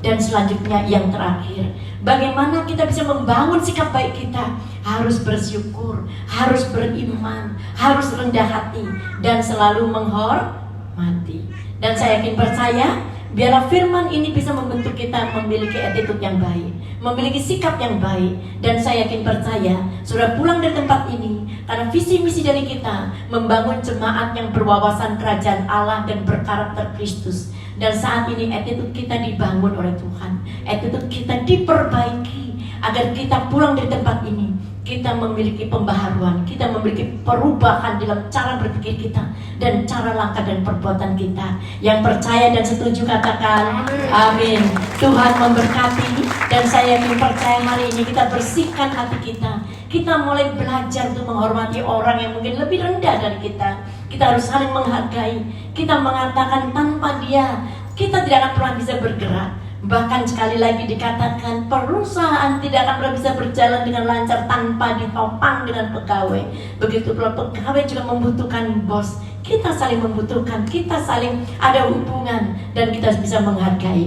Dan selanjutnya yang terakhir, bagaimana kita bisa membangun sikap baik kita? Harus bersyukur, harus beriman, harus rendah hati, dan selalu menghormati. Dan saya yakin percaya, biarlah firman ini bisa membentuk kita memiliki attitude yang baik, memiliki sikap yang baik. Dan saya yakin percaya, sudah pulang dari tempat ini karena visi misi dari kita membangun jemaat yang berwawasan kerajaan Allah dan berkarakter Kristus. Dan saat ini attitude kita dibangun oleh Tuhan, attitude kita diperbaiki agar kita pulang dari tempat ini, kita memiliki pembaharuan, kita memiliki perubahan dalam cara berpikir kita dan cara langkah dan perbuatan kita. Yang percaya dan setuju katakan amin. Tuhan memberkati, dan saya yakin percaya hari ini kita bersihkan hati kita. Kita mulai belajar untuk menghormati orang yang mungkin lebih rendah dari kita. Kita harus saling menghargai. Kita mengatakan tanpa dia kita tidak akan pernah bisa bergerak. Bahkan sekali lagi dikatakan perusahaan tidak akan pernah bisa berjalan dengan lancar tanpa ditopang dengan pegawai. Begitu pula pegawai juga membutuhkan bos. Kita saling membutuhkan, kita saling ada hubungan, dan kita bisa menghargai.